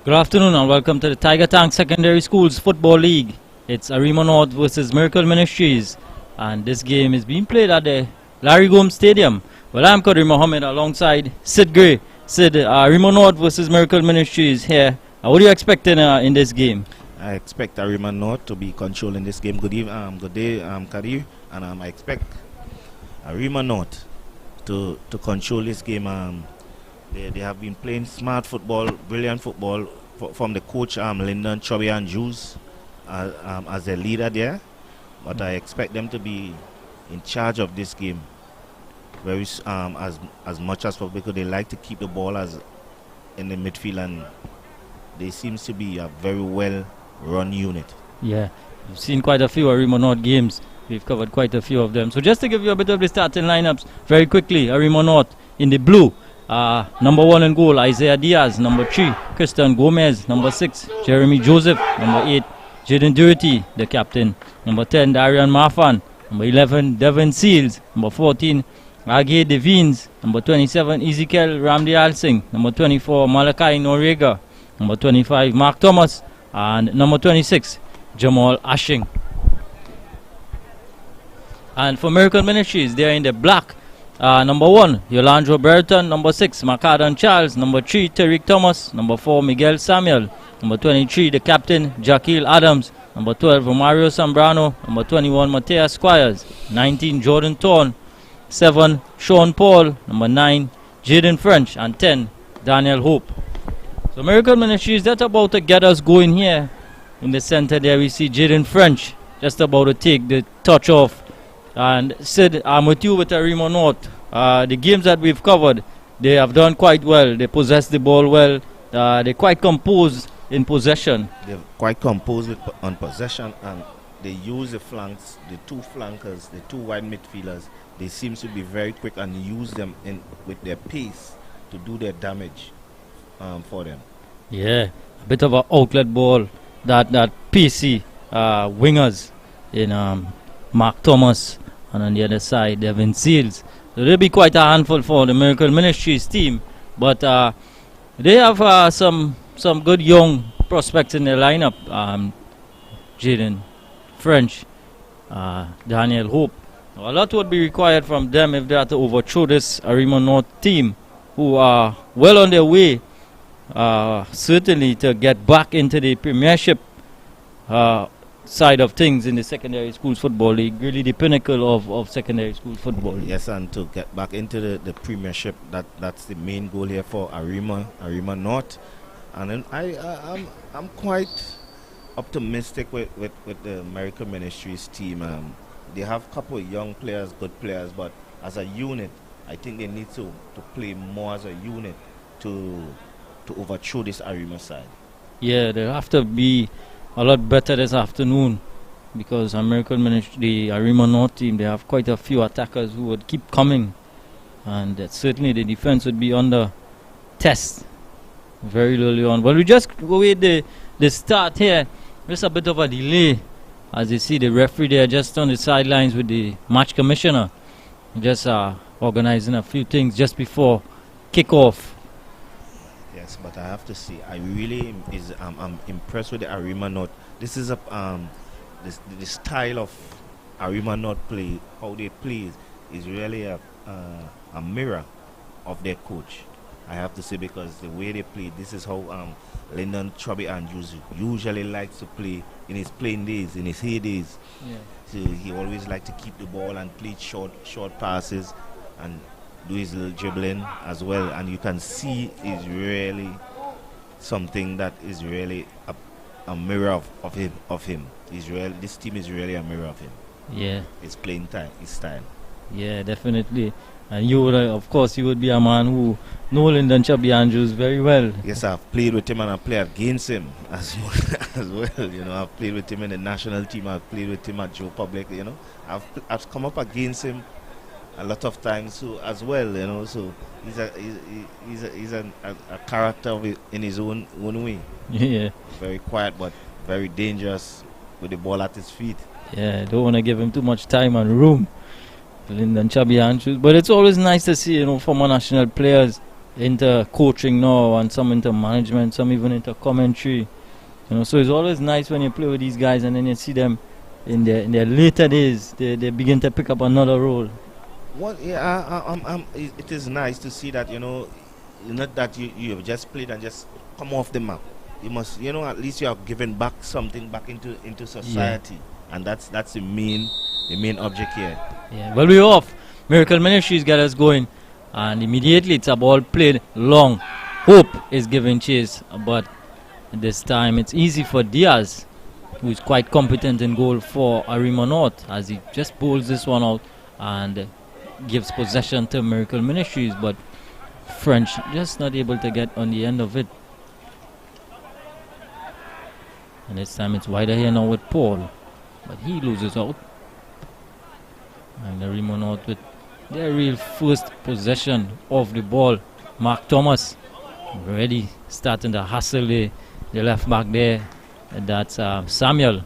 Good afternoon and welcome to the Tiger Tank Secondary Schools Football League. It's Arima North versus Miracle Ministries, and this game is being played at the Larry Gomes Stadium. Well, I'm Qadri Mohammed alongside Sid Gray. Sid, Arima North versus Miracle Ministries here. What are you expecting in this game? I expect Arima North to be controlling this game. Good day, Kadir, and I expect Arima North to control this game. They have been playing smart football, brilliant football from the coach Lyndon Chubby and Jews as their leader there. But I expect them to be in charge of this game very as much as possible, because they like to keep the ball as in the midfield, and they seems to be a very well run unit. Yeah, we've seen quite a few Arima North games. We've covered quite a few of them. So just to give you a bit of the starting lineups very quickly, Arima North in the blue. Number 1 in goal, Isaiah Diaz. Number 3, Christian Gomez. Number 6, Jeremy Joseph. Number 8, Jaden Doherty, the captain. Number 10, Darian Marfan. Number 11, Devin Seals. Number 14, Agay Devines. Number 27, Ezekiel Ramdial Singh. Number 24, Malachi Noriega. Number 25, Mark Thomas. And number 26, Jamal Ashing. And for Miracle Ministries, they're in the black. Number 1, Yolandro Brereton. Number 6, Macadon Charles. Number 3, Tariq Thomas. Number 4, Miguel Samuel. Number 23, the captain, Jaquil Adams. Number 12, Romario Zambrano. Number 21, Mateus Squires. 19, Jordan Thorne. 7, Sean Paul. Number 9, Jaden French. And 10, Daniel Hope. So Miracle Ministries, that's about to get us going here. In the center there we see Jaden French just about to take the touch off. And Sid, I'm with you with Arima North. The games that we've covered, they have done quite well. They possess the ball well. They're quite composed in possession. They're quite composed on possession, and they use the flanks, the two flankers, the two wide midfielders. They seem to be very quick and use them with their pace to do their damage for them. Yeah, a bit of an outlet ball. That PC wingers in Mark Thomas, and on the other side Devin Seals. So they'll be quite a handful for the Miracle Ministries team, but they have some good young prospects in their lineup. Jaden French, Daniel Hope. A lot would be required from them if they are to overthrow this Arima North team, who are well on their way certainly to get back into the Premiership side of things in the Secondary Schools Football League, really the pinnacle of Secondary Schools Football League. Yes, and to get back into the Premiership, that's the main goal here for Arima North. And then I'm quite optimistic with the Miracle Ministries team. They have a couple of young players, good players, but as a unit, I think they need to play more as a unit to overthrow this Arima side. Yeah, they have to be a lot better this afternoon, because American Ministry, the Arima North team, they have quite a few attackers who would keep coming, and that certainly the defense would be under test very early on. But we just go with the start here. There's a bit of a delay, as you see the referee there just on the sidelines with the match commissioner, just organizing a few things just before kickoff. Yes, but I have to say, I'm impressed with the Arima North. This is the style of Arima North play. How they play is really a mirror of their coach. I have to say, because the way they play, this is how Lyndon Chubby and usually likes to play in his playing days, in his heydays. Yeah. So he always liked to keep the ball and play short passes and do his little dribbling as well, and you can see is really something that is really a mirror of him. This team is really a mirror of him. Yeah, his playing time, his style. Yeah, definitely. And you would, of course, you would be a man who knows Lyndon Chubby Andrews very well. Yes, I've played with him and I've played against him as well. You know, I've played with him in the national team. I've played with him at Joe Public. You know, I've come up against him a lot of times as well. You know, so he's a character in his own way. Yeah. Very quiet but very dangerous with the ball at his feet. Yeah, don't want to give him too much time and room. Lyndon Chubby Andrews. But it's always nice to see, former national players, into coaching now, and some into management, some even into commentary. So it's always nice when you play with these guys and then you see them in their later days. They begin to pick up another role. Well, yeah, it is nice to see that, not that you have just played and just come off the map. You must, at least you have given back something back into society, and that's the main object here. Yeah. Well, we're off. Miracle Ministries got us going, and immediately it's a ball played long. Hope is giving chase, but this time it's easy for Diaz, who is quite competent in goal for Arima North, as he just bowls this one out and gives possession to Miracle Ministries, but French just not able to get on the end of it. And this time it's wider here now with Paul, but he loses out. And Arima North with their real first possession of the ball. Mark Thomas already starting to hustle the left back there. And that's Samuel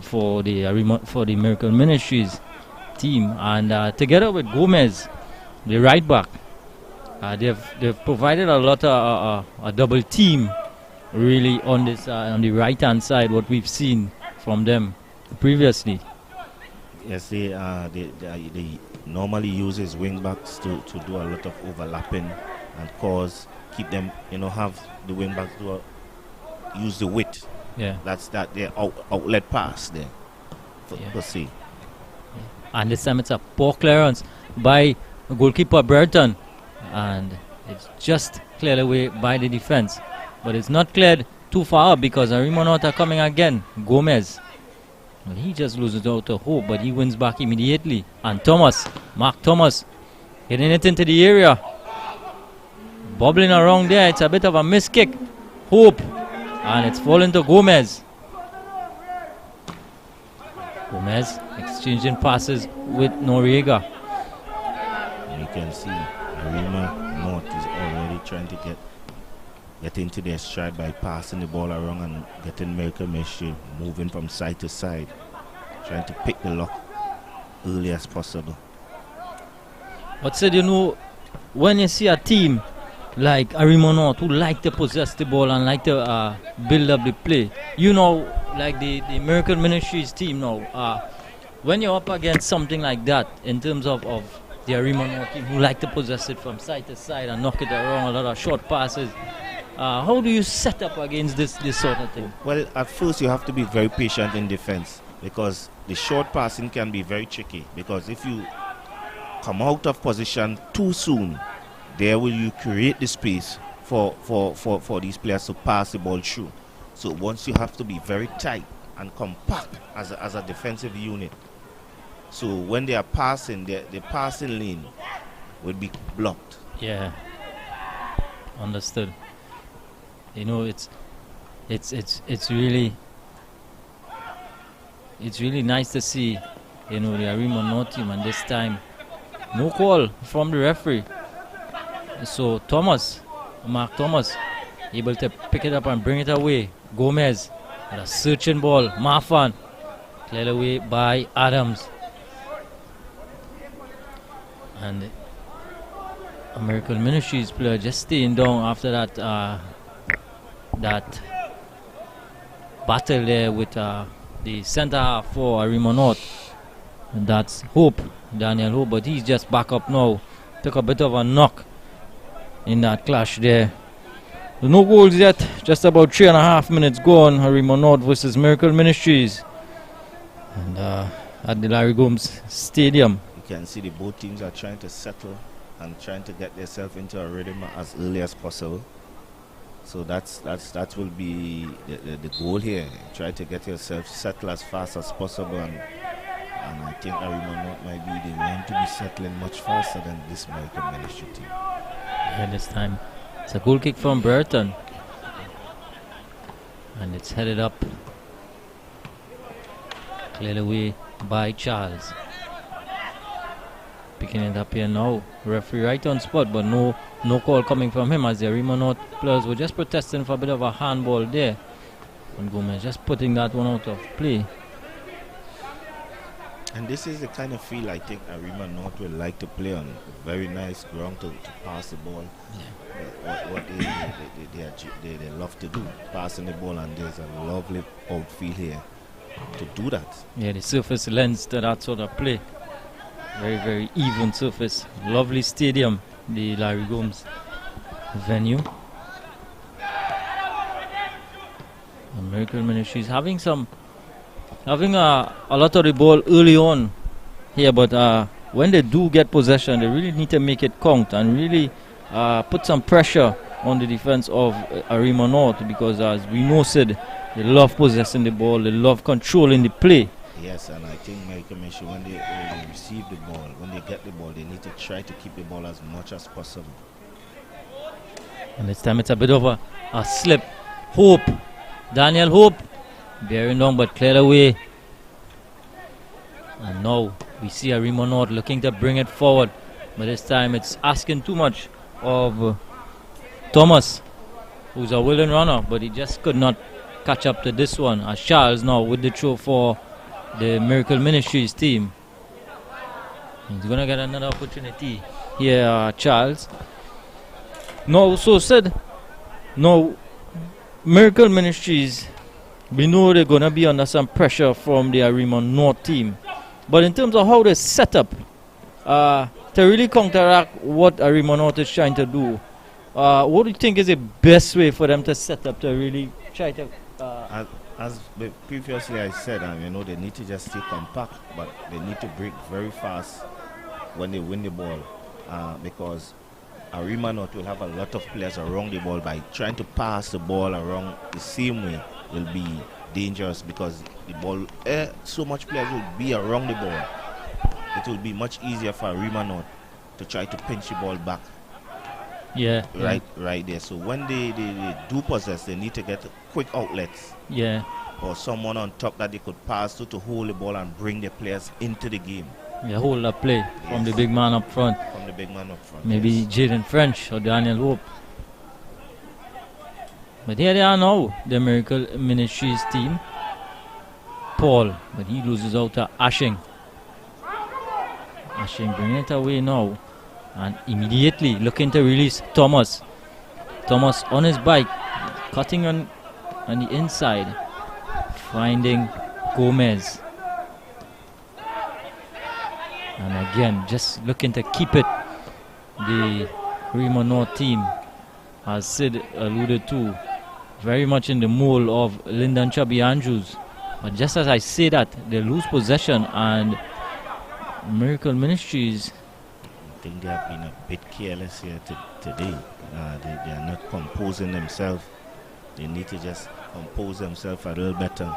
for the Miracle Ministries team, and together with Gomez, the right back, they've provided a lot of a double team really on this on the right hand side. What we've seen from them previously. Yes, they normally use his wing backs to do a lot of overlapping and keep them, have the wing backs use the width. Yeah, that's their outlet pass there. For see. Yeah. And this time it's a poor clearance by goalkeeper Burton, and it's just cleared away by the defense. But it's not cleared too far up because Arima North are coming again. Gomez. Well, he just loses out to Hope, but he wins back immediately. And Mark Thomas, getting it into the area. Bobbling around there. It's a bit of a miss kick. Hope. And it's fallen to Gomez. Gomez exchanging passes with Noriega. You can see Arima North is already trying to get into their stride by passing the ball around and getting Miracle Ministry moving from side to side, trying to pick the lock early as possible. But said, when you see a team like Arima North who like to possess the ball and like to build up the play, like the Miracle Ministries team now, when you're up against something like that in terms of the Arima North team who like to possess it from side to side and knock it around, a lot of short passes, how do you set up against this sort of thing? Well, at first you have to be very patient in defense, because the short passing can be very tricky, because if you come out of position too soon, there will you create the space for these players to pass the ball through. So once you have to be very tight and compact as a defensive unit. So when they are passing, the passing lane will be blocked. Yeah, understood. It's really nice to see, the Arima North team, and this time no call from the referee. So Mark Thomas, able to pick it up and bring it away. Gomez, and a searching ball. Marfan, cleared away by Adams. And Miracle Ministries player just staying down after that battle there with the centre half for Arima North. And that's Daniel Hope, but he's just back up now. Took a bit of a knock in that clash there. No goals yet, just about 3.5 minutes gone. Arima North versus Miracle Ministries, and at the Larry Gomes Stadium. You can see both teams are trying to settle and trying to get themselves into a rhythm as early as possible. So that will be the goal here. Try to get yourself settled as fast as possible, and I think Arima North might be the one to be settling much faster than this Miracle Ministry team. Yeah, this time it's a goal kick from Burton, and it's headed up, cleared away by Charles. Picking it up here now, referee right on spot, but no call coming from him, as the Arima North players were just protesting for a bit of a handball there, and Gomez just putting that one out of play. And this is the kind of field I think Arima North would like to play on. Very nice ground to pass the ball. What they love to do, passing the ball, and there's a lovely outfield here to do that. Yeah, the surface lends to that sort of play. Very, very even surface. Lovely stadium, the Larry Gomes venue. American Ministries having a lot of the ball early on here, but when they do get possession, they really need to make it count and really put some pressure on the defense of Arima North, because as we know, Sid, they love possessing the ball, they love controlling the play. Yes, and I think American Ministries, when they receive the ball, when they get the ball, they need to try to keep the ball as much as possible. And this time it's a bit of a slip. Hope, Daniel Hope, bearing down but cleared away. And now we see Arima North looking to bring it forward, but this time it's asking too much of Thomas, who's a willing runner, but he just could not catch up to this one. As Charles now with the throw for the Miracle Ministries team. He's going to get another opportunity here, Charles. No, so said, no, Miracle Ministries, we know they're going to be under some pressure from the Arima North team. But in terms of how they set up to really counteract what Arima North is trying to do, what do you think is the best way for them to set up to really try to... As previously I said, they need to just stay compact, but they need to break very fast when they win the ball, because Arima North will have a lot of players around the ball. By trying to pass the ball around the same way will be dangerous, because the ball, so much players will be around the ball. It will be much easier for Arima North to try to pinch the ball back. Yeah. Right there. So when they do possess, they need to get quick outlets. Yeah. Or someone on top that they could pass to hold the ball and bring the players into the game. Yeah, hold the play from the big man up front. From the big man up front. Maybe yes. Jaden French or Daniel Hope. But here they are now, the Miracle Ministries team. Paul, but he loses out to Ashing. Ashing bringing it away now. And immediately looking to release Thomas. Thomas on his bike, cutting on the inside, finding Gomez. And again, just looking to keep it. The Arima North team, as Sid alluded to, very much in the mold of Lyndon Chubby Andrews. But just as I say that, they lose possession, and Miracle Ministries, I think they have been a bit careless here today. They are not composing themselves. They need to just compose themselves a little better,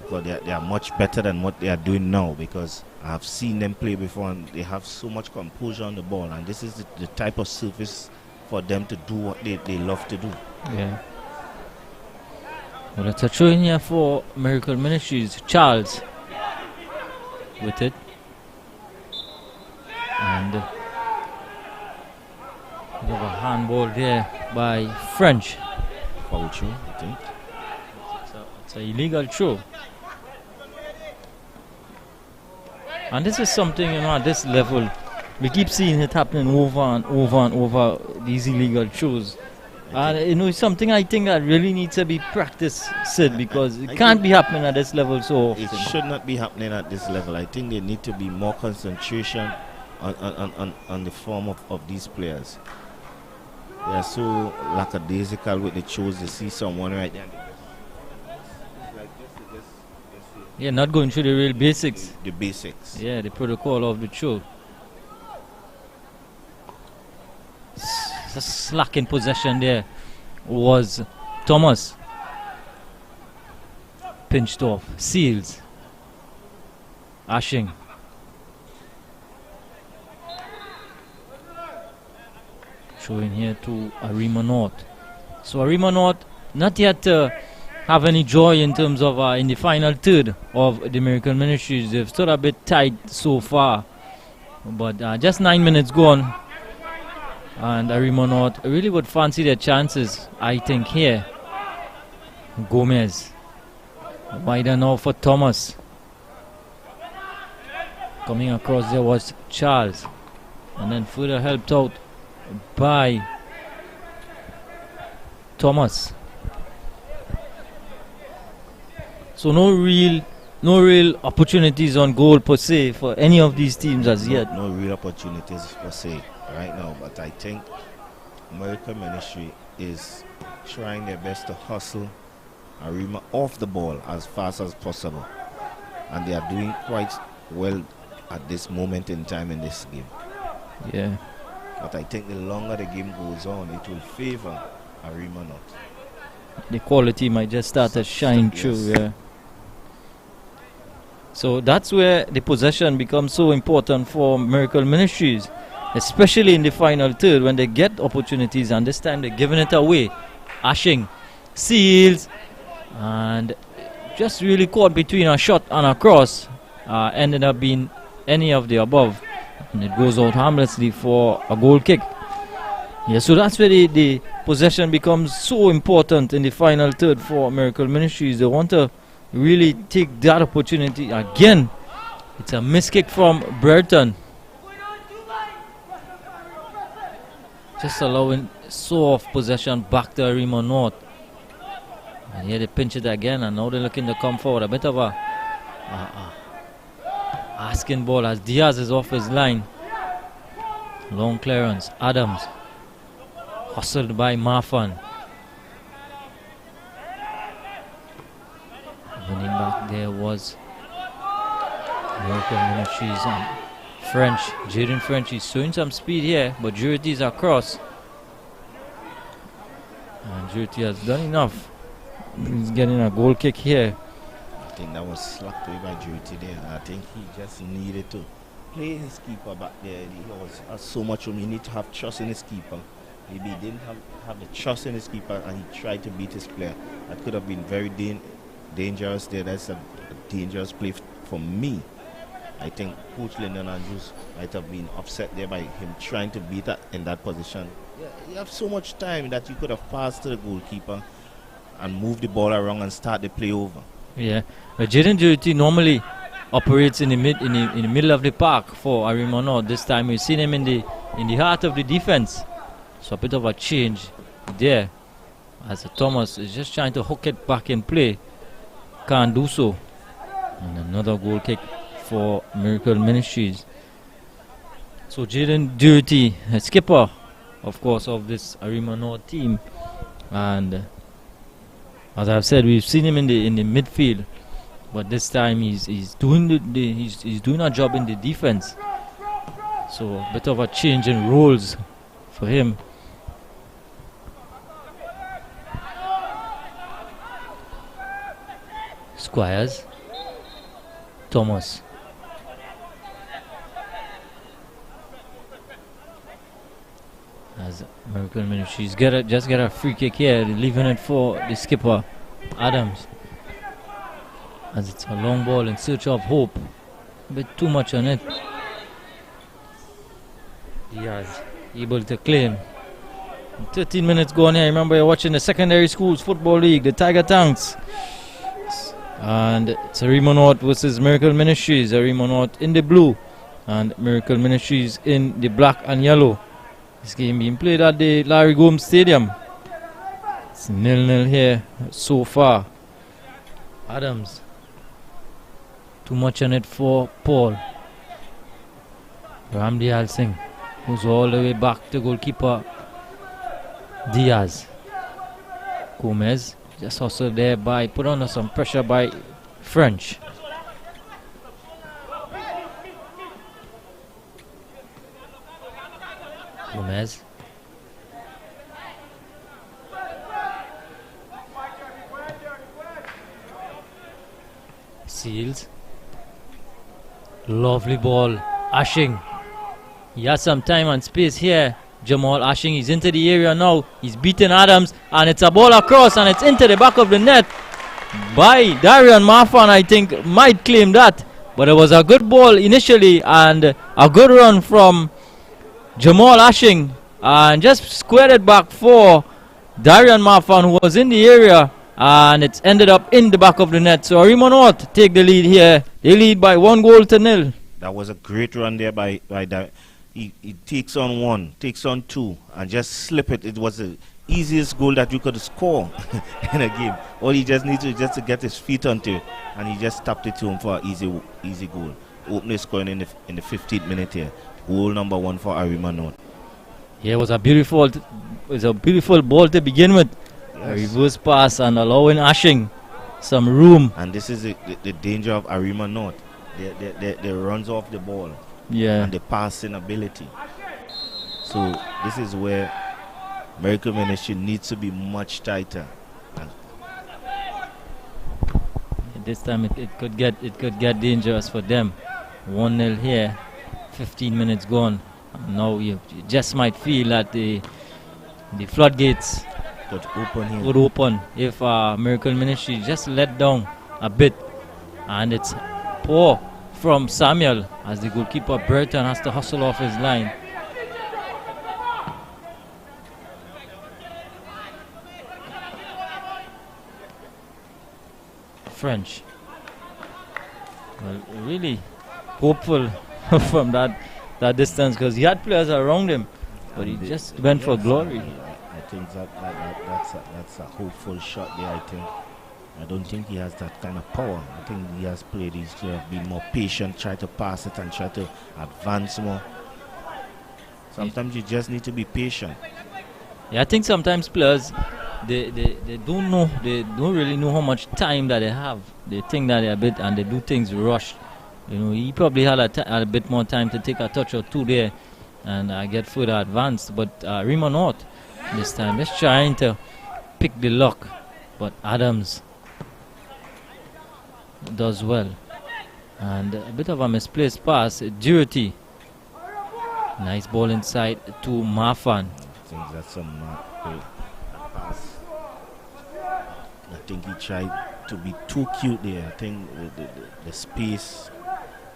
because they are much better than what they are doing now, because I have seen them play before and they have so much composure on the ball, and this is the type of surface for them to do what they love to do. Yeah. Well, it's a throw in here for Miracle Ministries. Charles with it. And we have a handball there by French. Foul throw, I think. It's an illegal throw. And this is something, at this level, we keep seeing it happening over and over and over, these illegal throws. And it's something I think that really needs to be practiced, Sid, because it can't be happening at this level so often. It should not be happening at this level. I think there need to be more concentration on the form of these players. They are so lackadaisical with the throws. They see someone right there. Yeah, not going through the real basics. The basics. Yeah, the protocol of the throw. The slack in possession there was Thomas. Pinched off. Seals. Ashing. Showing here to Arima North. So Arima North not yet have any joy in terms of in the final third of the Miracle Ministries. They've stood a bit tight so far. But just 9 minutes gone. And Arima North really would fancy their chances, I think, here. Gomez. Wider now for Thomas. Coming across there was Charles, and then further helped out by Thomas. So no real opportunities on goal per se for any of these teams as yet. No real opportunities per se right now, but I think American Ministry is trying their best to hustle Arima off the ball as fast as possible, and they are doing quite well at this moment in time in this game. Yeah. But I think the longer the game goes on, it will favor Arima not. The quality might just start to shine through, yes. yeah. So that's where the possession becomes so important for Miracle Ministries, especially in the final third when they get opportunities, and this time they're giving it away. Ashing, Seals, and just really caught between a shot and a cross. Ended up being any of the above, and it goes out harmlessly for a goal kick. Yeah, so that's where the possession becomes so important in the final third for Miracle Ministries. They want to really take that opportunity again. It's a miss kick from Burton, just allowing soft possession back to Arima North. And here they pinch it again, and now they're looking to come forward. A bit of a asking ball as Diaz is off his line. Long clearance. Adams hustled by Marfan. Winning back there was Miracle Ministries and French. Jaden French is showing some speed here, but Jurity is across. And Jurity has done enough. He's getting a goal kick here. I think that was slapped away by Jurity there. I think he just needed to play his keeper back there. He has so much room. He need to have trust in his keeper. Maybe he didn't have the trust in his keeper, and he tried to beat his player. That could have been very dangerous there. That's a dangerous play for me. I think Coach Lyndon Andrews might have been upset there by him trying to beat that in that position. Yeah, you have so much time that you could have passed to the goalkeeper and moved the ball around and start the play over. Yeah, but Jaden Jurity normally operates in the middle of the park for Arima North. This time we've seen him in the heart of the defense. So a bit of a change there, as Thomas is just trying to hook it back in play. Can't do so. And another goal kick for Miracle Ministries. So Jaden Jurity, a skipper, of course, of this Arima North team, and as I've said, we've seen him in the midfield, but this time he's doing he's doing a job in the defense. So a bit of a change in roles for him. Squires, Thomas. As Miracle Ministries just get a free kick here, leaving it for the skipper, Adams. As it's a long ball in search of hope. A bit too much on it. Diaz able to claim. 13 minutes gone here. Remember, you're watching the Secondary Schools Football League, the Tiger Tanks. And it's Arima North versus Miracle Ministries. Arima North in the blue and Miracle Ministries in the black and yellow. This game being played at the Larry Gomes Stadium. It's 0-0 here so far. Adams. Too much on it for Paul. Ramdial Singh goes all the way back to goalkeeper Diaz. Gomez just hustled there by, put under some pressure by French. Gomez. Seals. Lovely ball. Ashing. He has some time and space here. Jamal Ashing is into the area now. He's beaten Adams, and it's a ball across, and it's into the back of the net by Darian Marfan. I think might claim that, but it was a good ball initially and a good run from Jamal Ashing, and just squared it back for Darian Marfan, who was in the area, and it's ended up in the back of the net. So Arima North take the lead here. They lead by 1-0. That was a great run there by that. He takes on one, takes on two, and just slip it. It was the easiest goal that you could score in a game. All he just needs to just to get his feet onto it, and he just tapped it to him for an easy goal. Opening scoring in the 15th minute here. Goal number 1 for Arima North. Yeah, it was a beautiful ball to begin with. Yes. A reverse pass and allowing Ashing some room. And this is the danger of Arima North. They runs off the ball. Yeah. And the passing ability. So this is where American Ministry needs to be much tighter. And this time it could get dangerous for them. 1-0 here, 15 minutes gone. And now you just might feel that the floodgates would open if American Ministry just let down a bit. And it's poor from Samuel as the goalkeeper Burton has to hustle off his line. French. Well, really hopeful from that distance because he had players around him, but he just went for glory. I think that's a hopeful shot there. I don't think he has that kind of power. I think he has played. He's been more patient, try to pass it and try to advance more. Sometimes you just need to be patient. Yeah, I think sometimes players they don't really know how much time that they have. They think that they're a bit and they do things rushed. You know, he probably had a bit more time to take a touch or two there and get further advanced. But Arima North this time just trying to pick the lock, but Adams does well. And a bit of a misplaced pass. Durity. Nice ball inside to Marfan. I think that's a pass. I think he tried to be too cute there. I think the space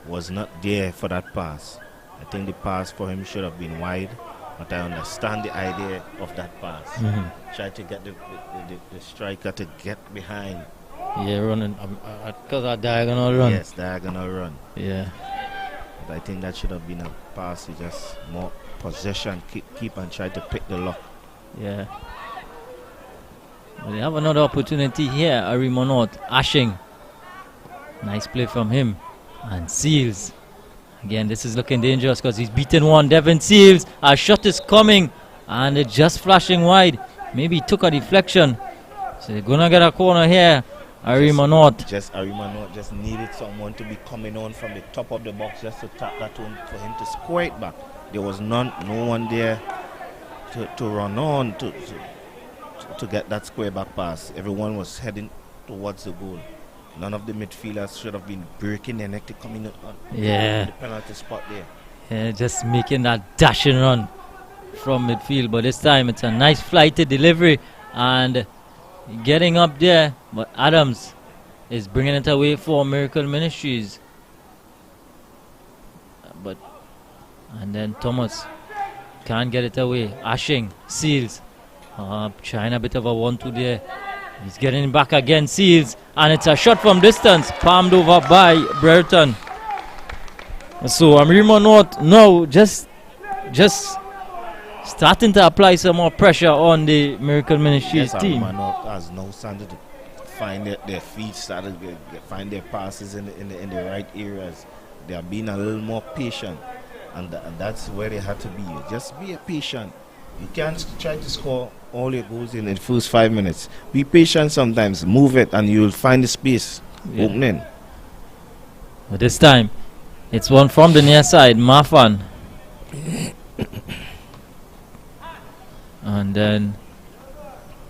was not there for that pass. I think the pass for him should have been wide, but I understand the idea of that pass. Try to get the striker to get behind. Yeah, running because a diagonal run. Yes, diagonal run. Yeah. But I think that should have been a pass. He just more possession, keep and try to pick the lock. Yeah. Well, they have another opportunity here. Arima North, Ashing. Nice play from him. And Seals. Again, this is looking dangerous because he's beaten one. Devin Seals. A shot is coming. And it's just flashing wide. Maybe he took a deflection. So they're going to get a corner here. Arima North. Arima North just needed someone to be coming on from the top of the box just to tap that one for him to score it back. There was no one there to run on to get that square back pass. Everyone was heading towards the goal. None of the midfielders should have been breaking their neck to come in on the penalty spot there. Yeah, just making that dashing run from midfield. But this time it's a nice flighted delivery and getting up there. But Adams is bringing it away for Miracle Ministries. And then Thomas can't get it away. Ashing, Seals. Trying a bit of a 1-2 there. He's getting back again, Seals. And it's a shot from distance. Palmed over by Brereton. So Arima North now just starting to apply some more pressure on the Miracle Ministries team. Arima North has now started to find their feet, started to find their passes in the right areas. They are being a little more patient. And that's where they had to be. Just be patient. You can't try to score all your goals in the first 5 minutes. Be patient sometimes. Move it and you'll find the space opening. But this time, it's one from the near side, Marfan. And then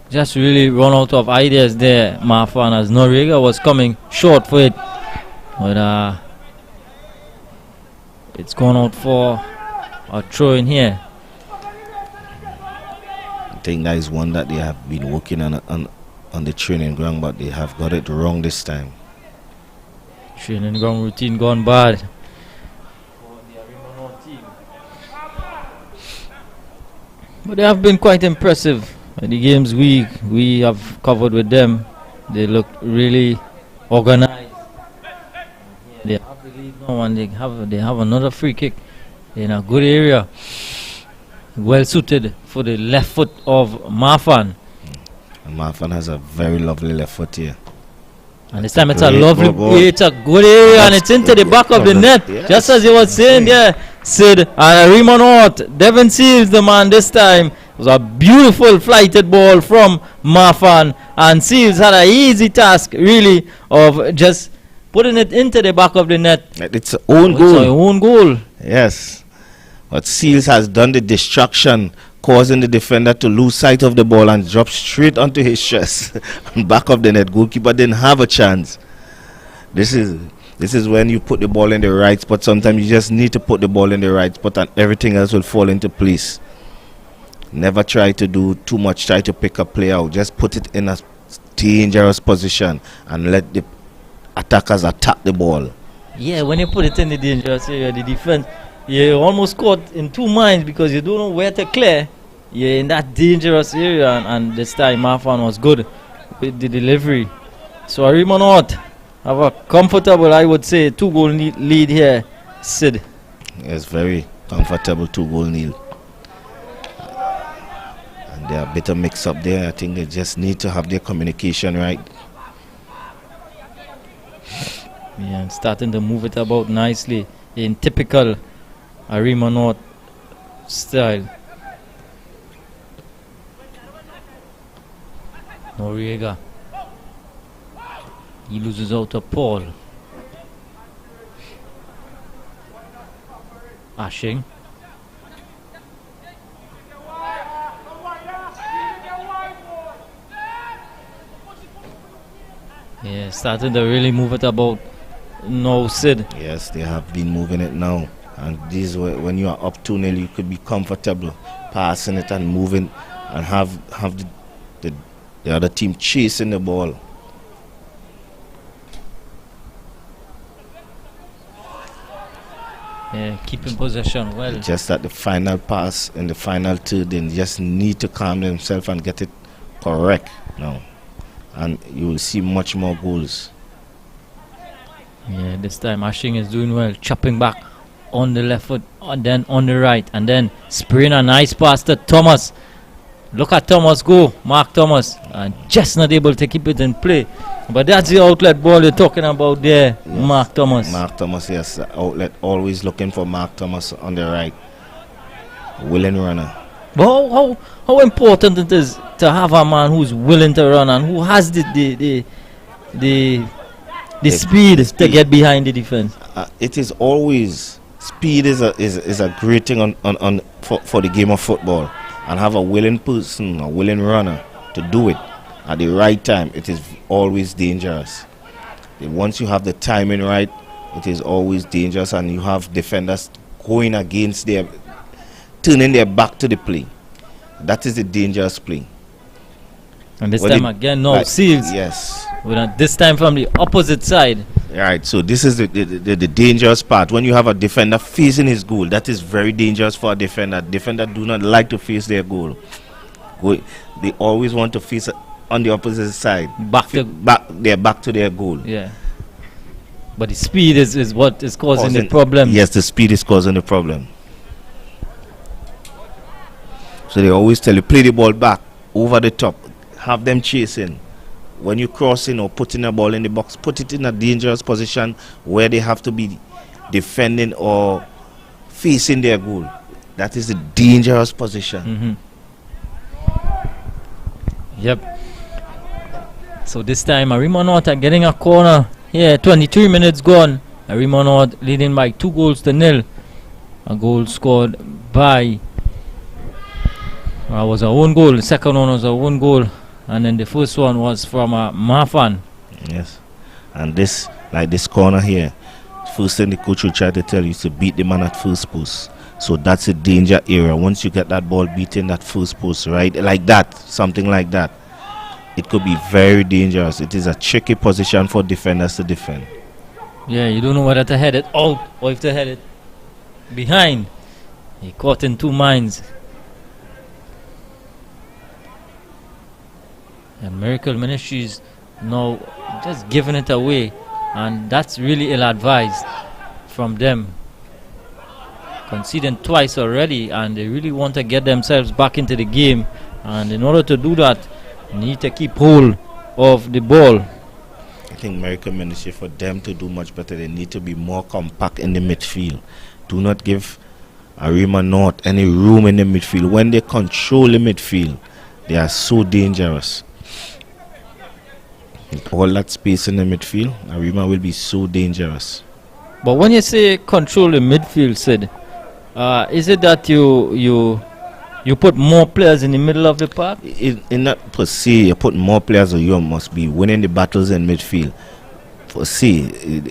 just really run out of ideas there, Marfan, as Noriega was coming short for it. But it's gone out for a throw in here. I think that is one that they have been working on the training ground, but they have got it wrong this time. Training ground routine gone bad. But they have been quite impressive. The games we have covered with them, they look really organized. They have the No, and they have another free kick in a good area, well suited for the left foot of Marfan. And Marfan has a very lovely left foot here. And this time it's a lovely, it's a good area, and it's into the back of the net, just as you were saying there, Sid. And Arima North, Devon Seals the man this time. It was a beautiful flighted ball from Marfan, and Seals had an easy task, really, of just putting it into the back of the net. It's an own goal. It's an own goal. Yes. But Seals has done the distraction, causing the defender to lose sight of the ball and drop straight onto his chest and back of the net. Goalkeeper didn't have a chance. This is when you put the ball in the right spot. Sometimes you just need to put the ball in the right spot and everything else will fall into place. Never try to do too much, try to pick a play out. Just put it in a dangerous position and let the attackers attack the ball. Yeah, when you put it in the dangerous area, the defense, you're almost caught in two minds because you don't know where to clear. You're in that dangerous area, and this time Marfan was good with the delivery. So Arima North have a comfortable, I would say, 2-goal lead here, Sid. Yes, very comfortable 2-goal lead. And they're a bit of mix up there. I think they just need to have their communication right. Yeah, and starting to move it about nicely in typical Arima North style. Noriega. He loses out to Paul. Ashing. Yeah, starting to really move it about. No, Sid. Yes, they have been moving it now. And this when you are up 2-0, you could be comfortable passing it and moving and have the other team chasing the ball. Yeah, keeping possession well. Just at the final pass in the final third, they just need to calm themselves and get it correct now. And you will see much more goals. Yeah, this time Ashing is doing well, chopping back on the left foot and then on the right, and then spraying a nice pass to Thomas. Look at Thomas go, Mark Thomas, and just not able to keep it in play. But that's the outlet ball you're talking about there, yes. Mark Thomas. Mark Thomas, yes, outlet, always looking for Mark Thomas on the right. Willing runner. But how important it is to have a man who's willing to run and who has the speed to get behind the defense. It is always speed is a great thing for the game of football, and have a willing person, a willing runner to do it at the right time. It is always dangerous. Once you have the timing right, it is always dangerous, and you have defenders going against their, turning their back to the play. That is the dangerous play. And this time again, no, Seals. Yes. This time from the opposite side. Right, so this is the dangerous part. When you have a defender facing his goal, that is very dangerous for a defender. Defender do not like to face their goal. They always want to face on the opposite side. Back to their goal. Yeah. But the speed is what is causing the problem. Yes, the speed is causing the problem. So they always tell you, play the ball back, over the top, have them chasing. When you're crossing or putting a ball in the box, put it in a dangerous position where they have to be defending or facing their goal. That is a dangerous position. Yep. So this time Arima North are getting a corner here. 23 minutes gone. Arima North leading by 2-0. A goal scored by was our own goal. The second one was our own goal, and then the first one was from Marfan. Yes. And this, like this corner here, first thing the coach will try to tell you is to beat the man at first post. So that's a danger area. Once you get that ball beaten that first post, right, like that, something like that, it could be very dangerous. It is a tricky position for defenders to defend. Yeah, you don't know whether to head it out or if to head it behind. He caught in two minds. And Miracle Ministries now just giving it away, and that's really ill-advised. from them. Conceding twice already, and they really want to get themselves back into the game. And in order to do that, need to keep hold of the ball. I think American Ministry, for them to do much better, they need to be more compact in the midfield. Do not give Arima North any room in the midfield. When they control the midfield, they are so dangerous. With all that space in the midfield, Arima will be so dangerous. But when you say control the midfield, Sid, is it that you put more players in the middle of the park? In not per se, you put more players, or you must be winning the battles in midfield. For see,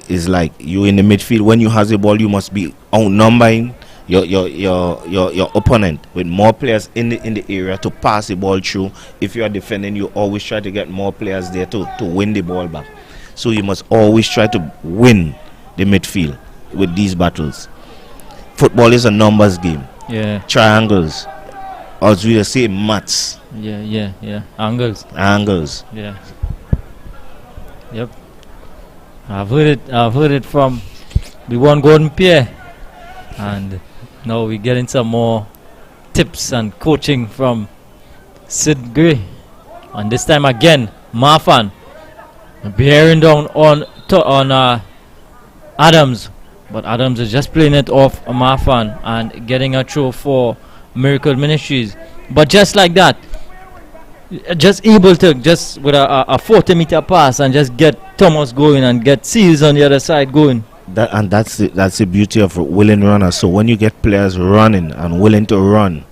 it's like you in the midfield. When you have the ball, you must be outnumbering your opponent with more players in the area to pass the ball through. If you are defending, you always try to get more players there to win the ball back. So you must always try to win the midfield with these battles. Football is a numbers game. Yeah. Triangles. Or as we say, maths. Yeah. Angles. Yeah. Yep. I've heard it from the one Gordon Pierre, and now we're getting some more tips and coaching from Sid Gray. And this time again, Marfan bearing down on Adams, but Adams is just playing it off Marfan and getting a throw for Miracle Ministries. But just like that, just able to just with a 40-meter pass and just get Thomas going and get Seals on the other side going. That's the beauty of willing runners. So when you get players running and willing to run,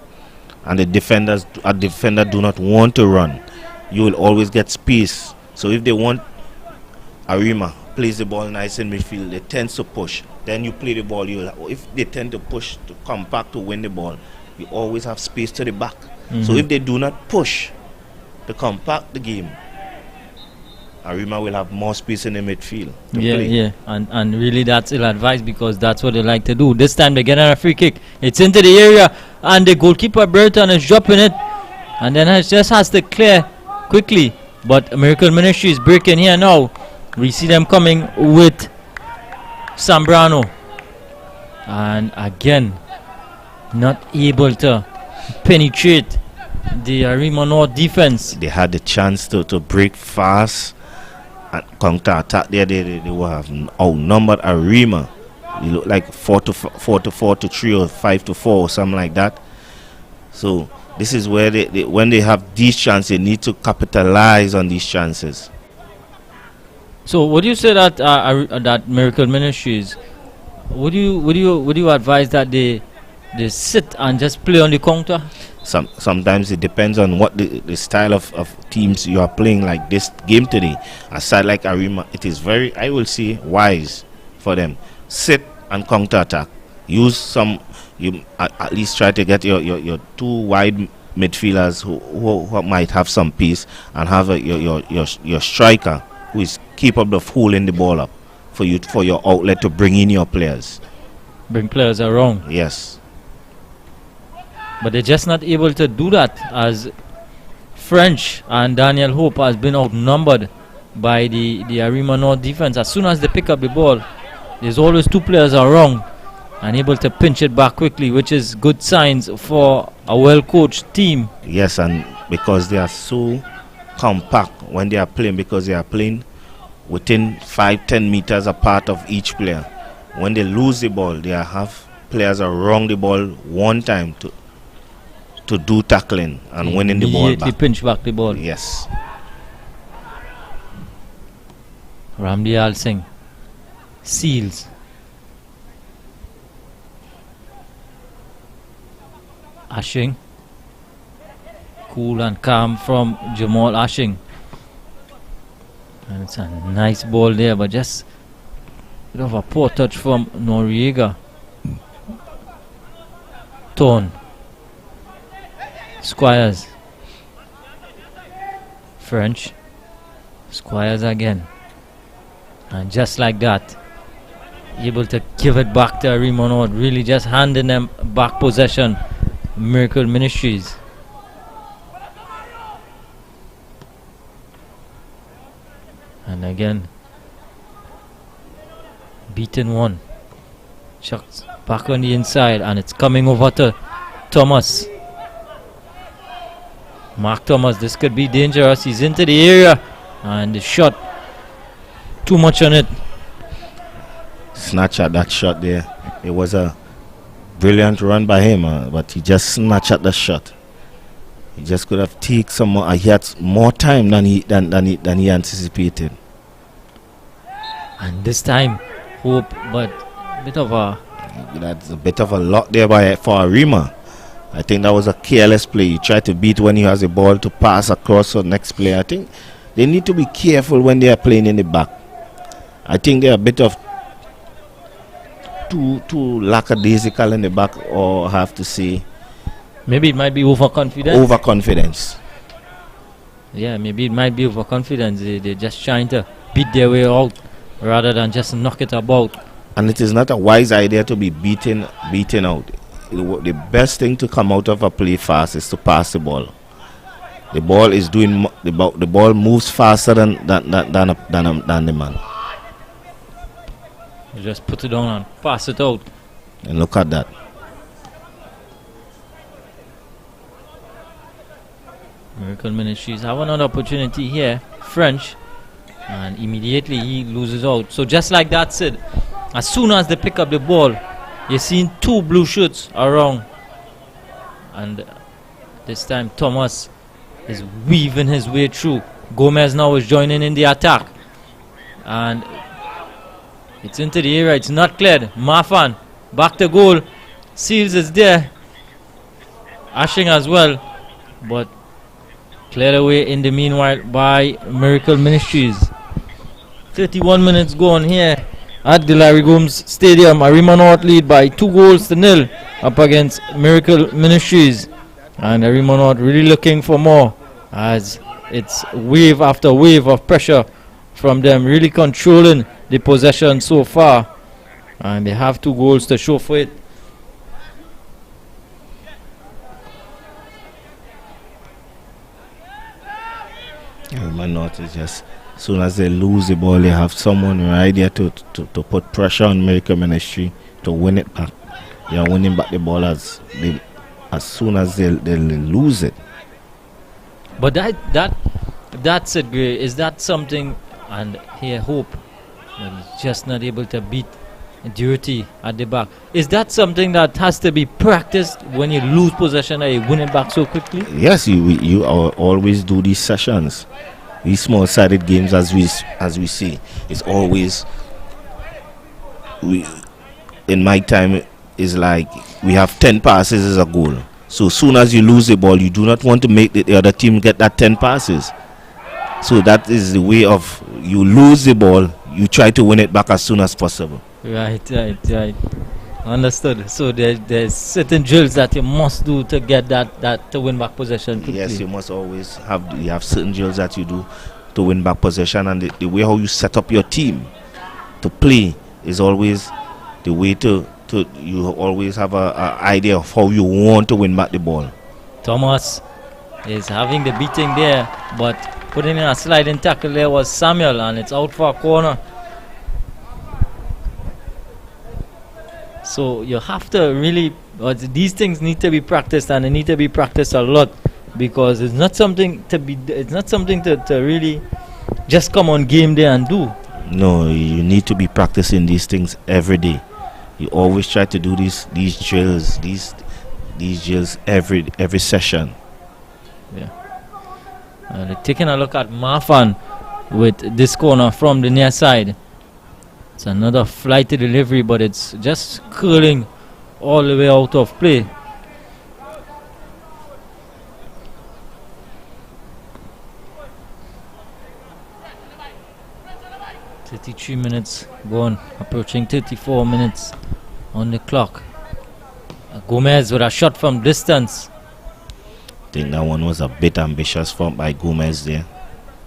and a defender do not want to run, you will always get space. So if they want, Arima plays the ball nice in midfield, they tend to push. Then you play the ball. If they tend to push to compact to win the ball, you always have space to the back. So if they do not push to compact the game, Arima will have more space in the midfield to play. Yeah, and really that's ill-advised, because that's what they like to do. This time they get a free kick. It's into the area, and the goalkeeper Burton is dropping it, and then it just has to clear quickly. But Miracle Ministry is breaking here now. We see them coming with Sambrano, and again not able to penetrate the Arima North defense. They had the chance to break fast and counter attack there. They will have outnumbered Arima. It looked like 4 to 3 or 5 to 4 or something like that. So this is where when they have these chances, they need to capitalize on these chances. So would you say that that Miracle Ministries, would you advise that they sit and just play on the counter? Sometimes it depends on what the style of teams you are playing. Like this game today, a side like Arima, it is very, I will say, wise for them. Sit and counter attack. Use some, you at least try to get your two wide midfielders who might have some pace, and have your striker who is capable of holding the ball up for your outlet to bring in your players. Bring players around. Yes. But they're just not able to do that, as French and Daniel Hope has been outnumbered by the Arima North defense. As soon as they pick up the ball, there's always two players around and able to pinch it back quickly, which is good signs for a well-coached team. Yes, and because they are so compact when they are playing, because they are playing within 5-10 meters apart of each player. When they lose the ball, they have players around the ball one time to do tackling and winning the ball back. Pinch back the ball. Yes. Ramdial Singh. Seals. Ashing. Cool and calm from Jamal Ashing. And it's a nice ball there, but just a bit of a poor touch from Noriega. Tone. Squires. French. Squires again. And just like that, able to give it back to Arima North, really just handing them back possession. Miracle Ministries. And again, beaten one. Chucks back on the inside, and it's coming over to Thomas. Mark Thomas, this could be dangerous. He's into the area, and the shot, too much on it. Snatch at that shot there. It was a brilliant run by him, but he just snatched at the shot. He just could have taken some more. He had more time than he anticipated. And this time, hope, but that's a bit of a lot there for Arima. I think that was a careless play. You try to beat when he has a ball to pass across to the next player. I think they need to be careful when they are playing in the back. I think they're a bit of too lackadaisical in the back, or have to say. Maybe it might be overconfidence. Overconfidence. Yeah, maybe it might be overconfidence. They're just trying to beat their way out rather than just knock it about. And it is not a wise idea to be beaten out. The best thing to come out of a play fast is to pass the ball. The ball is doing the ball moves faster than the man. You just put it on and pass it out. And look at that. Miracle Ministries have another opportunity here. French, and immediately he loses out. So just like that said, as soon as they pick up the ball, you're seeing two blue shirts around, and this time Thomas is weaving his way through. Gomez now is joining in the attack, and it's into the area. It's not cleared. Mafan back to goal. Seals is there. Ashing as well, but cleared away in the meanwhile by Miracle Ministries. 31 minutes gone here at the Larry Gomes Stadium. Arima North lead by 2-0 up against Miracle Ministries, and Arima North really looking for more, as it's wave after wave of pressure from them, really controlling the possession so far, and they have 2 goals to show for it. Arima North is just, as soon as they lose the ball, they have someone right there to put pressure on Miracle Ministry to win it back. They are winning back the ball as soon as they lose it. But that's it, Gray. Is that something? And here Hope, but he's just not able to beat Duty at the back. Is that something that has to be practiced when you lose possession and you win it back so quickly? Yes, you always do these sessions. These small-sided games, as we see, it's always, in my time, is like we have 10 passes as a goal. So soon as you lose the ball, you do not want to make the other team get that 10 passes. So that is the way of, you lose the ball, you try to win it back as soon as possible. Right. Understood. So there's certain drills that you must do to get that to win back possession quickly. Yes, you must always have certain drills that you do to win back possession, and the way how you set up your team to play is always the way to you always have a idea of how you want to win back the ball. Thomas is having the beating there, but putting in a sliding tackle there was Samuel, and it's out for a corner. So you have to really, these things need to be practiced, and they need to be practiced a lot, because it's not something to really just come on game day and do. No, you need to be practicing these things every day. You always try to do these drills, these drills every session. Yeah. Taking a look at Mafan with this corner from the near side. It's another flighty delivery, but it's just curling all the way out of play. "33 minutes gone, approaching 34 minutes on the clock." Gomez with a shot from distance. I think that one was a bit ambitious by Gomez there.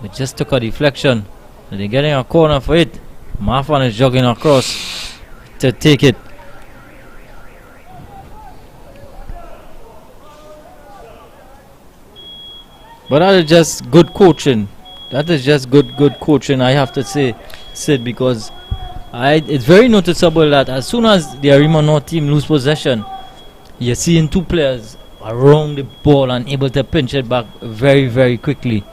It just took a deflection. They're getting a corner for it. Mafan is jogging across to take it. But that is just good coaching. That is just good coaching, I have to say, Sid, because It's very noticeable that as soon as the Arima North team lose possession, you're seeing two players around the ball and able to pinch it back very, very quickly.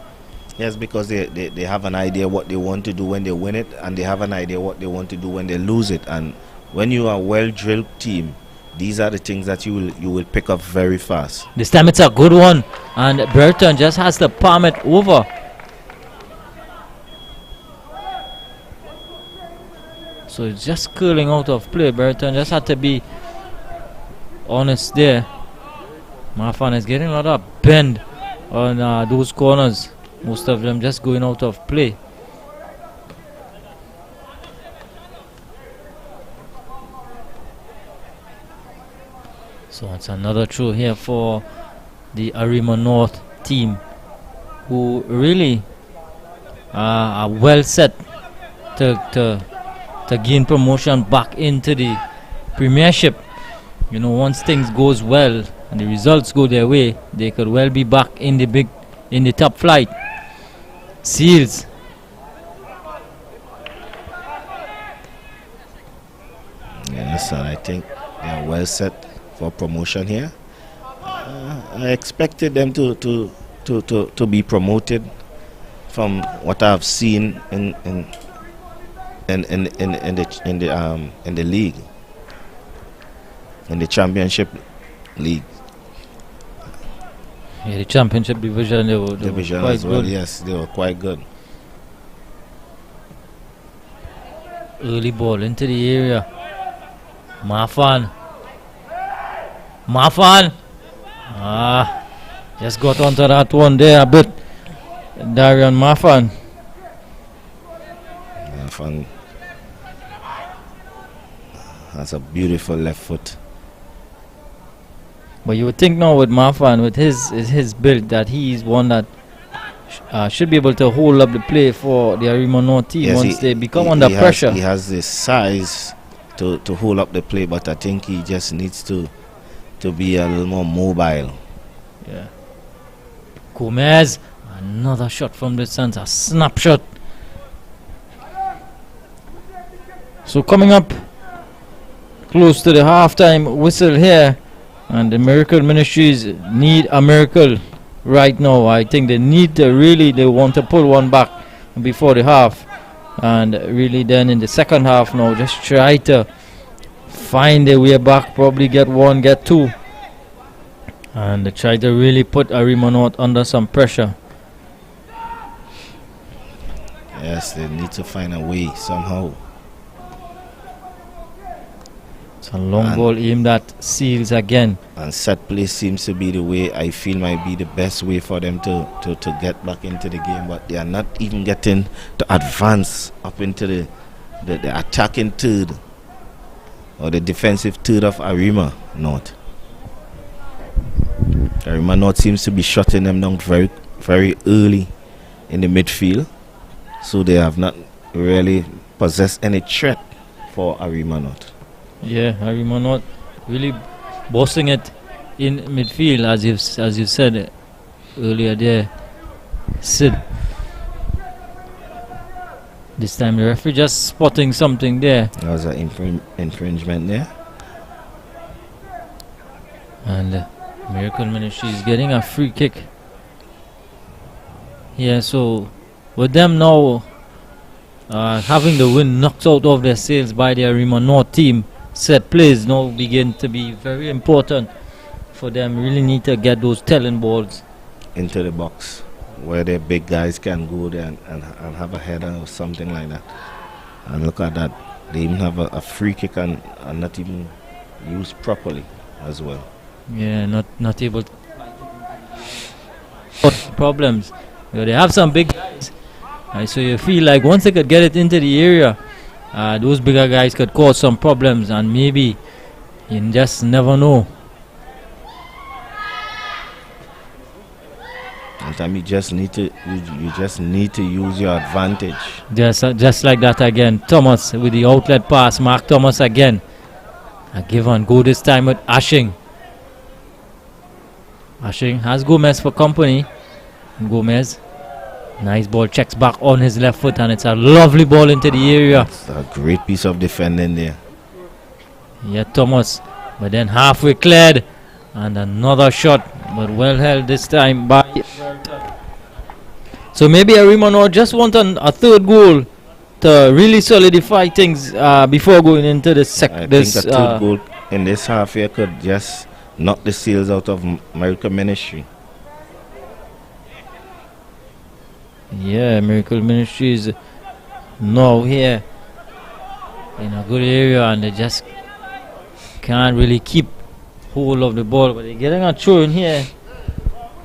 Yes, because they have an idea what they want to do when they win it, and they have an idea what they want to do when they lose it. And when you are a well-drilled team, these are the things that you will pick up very fast. This time it's a good one, and Burton just has to palm it over. So it's just curling out of play. Burton just had to be honest there. Marfan is getting a lot of bend on those corners. Most of them just going out of play. So it's another throw here for the Arima North team, who really are well set to gain promotion back into the Premiership. You know, once things goes well and the results go their way, they could well be back in the top flight. Seals. Yes, and I think they are well set for promotion here. I expected them to be promoted from what I've seen in the league, in the championship league. Yeah, the championship division, they were quite as well. good. Yes, they were quite good. Early ball into the area. Marfan. Just got onto that one there a bit. Darian Marfan. Marfan has a beautiful left foot. But you would think now with Marfan, with his build, that he's one that should be able to hold up the play for the Arima North team once they become under pressure. He has the size to hold up the play, but I think he just needs to be a little more mobile. Yeah. Gomez, another shot from the distance, a snapshot. So coming up close to the halftime whistle here, and the Miracle Ministries need a miracle right now. I think they want to pull one back before the half, and really then in the second half now just try to find their way back, probably get one, get two, and try to really put Arima North under some pressure. Yes, they need to find a way somehow. It's a long ball aimed at Seals again. And set play seems to be the way I feel might be the best way for them to get back into the game, but they are not even getting to advance up into the attacking third or the defensive third of Arima North. Arima North seems to be shutting them down very, very early in the midfield, so they have not really possessed any threat for Arima North. Yeah, Arima North really bossing it in midfield, as you said earlier there, Sid. This time the referee just spotting something there. There was an infringement there. And Miracle Ministries getting a free kick. Yeah, so with them now having the win knocked out of their sails by the Arima North team, set plays now begin to be very important for them. Really need to get those telling balls into the box where their big guys can go there and have a header or something like that. And look at that, they even have a free kick and not even used properly as well. Yeah, not able to problems. You know, they have some big guys, so you feel like once they could get it into the area, those bigger guys could cause some problems, and maybe you just never know. Sometimes you just need to use your advantage. Just like that again. Thomas with the outlet pass. Mark Thomas again. A give and go this time with Ashing. Ashing has Gomez for company. Gomez Nice ball, checks back on his left foot, and it's a lovely ball into the area. It's a great piece of defending there. Yeah, Thomas, but then halfway cleared, and another shot, but well held this time by. So maybe Arima now just want a third goal to really solidify things before going into the I think a third goal in this half here could just knock the seals out of Miracle Ministry. Yeah, Miracle Ministries now here in a good area, and they just can't really keep hold of the ball, but they're getting a throw in here,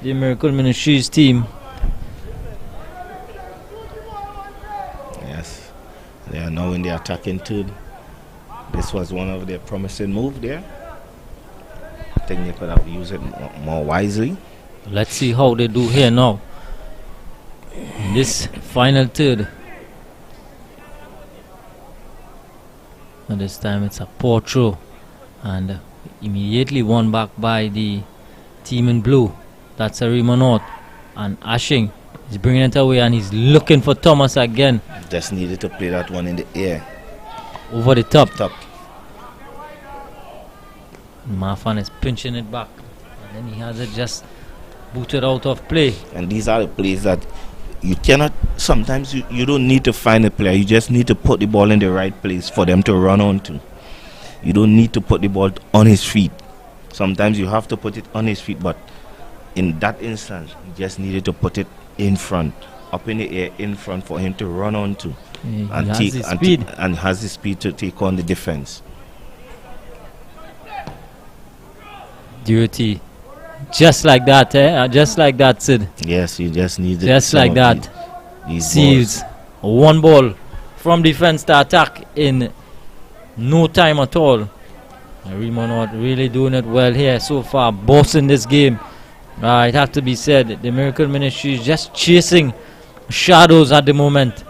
the Miracle Ministries team. Yes, they are now in the attacking third. This was one of their promising moves there. I think they could have used it more wisely. Let's see how they do here now in this final third. And this time it's a poor throw, and immediately won back by the team in blue. That's Arima North, and Ashing is bringing it away, and he's looking for Thomas again. Just needed to play that one in the air. Over the top. Top. Marfan is pinching it back, and then he has it just booted out of play. And these are the plays that you cannot, sometimes you don't need to find a player, you just need to put the ball in the right place for them to run onto. You don't need to put the ball on his feet. Sometimes you have to put it on his feet, but in that instance, you just needed to put it in front, up in the air, in front for him to run onto. And has the speed to take on the defense. Duty. Just like that, just like that, Sid. Yes, you just need it. Just like that. These Seals one ball from defense to attack in no time at all. Arima not really doing it well here so far, bossing this game. It has to be said, the Miracle Ministry is just chasing shadows at the moment.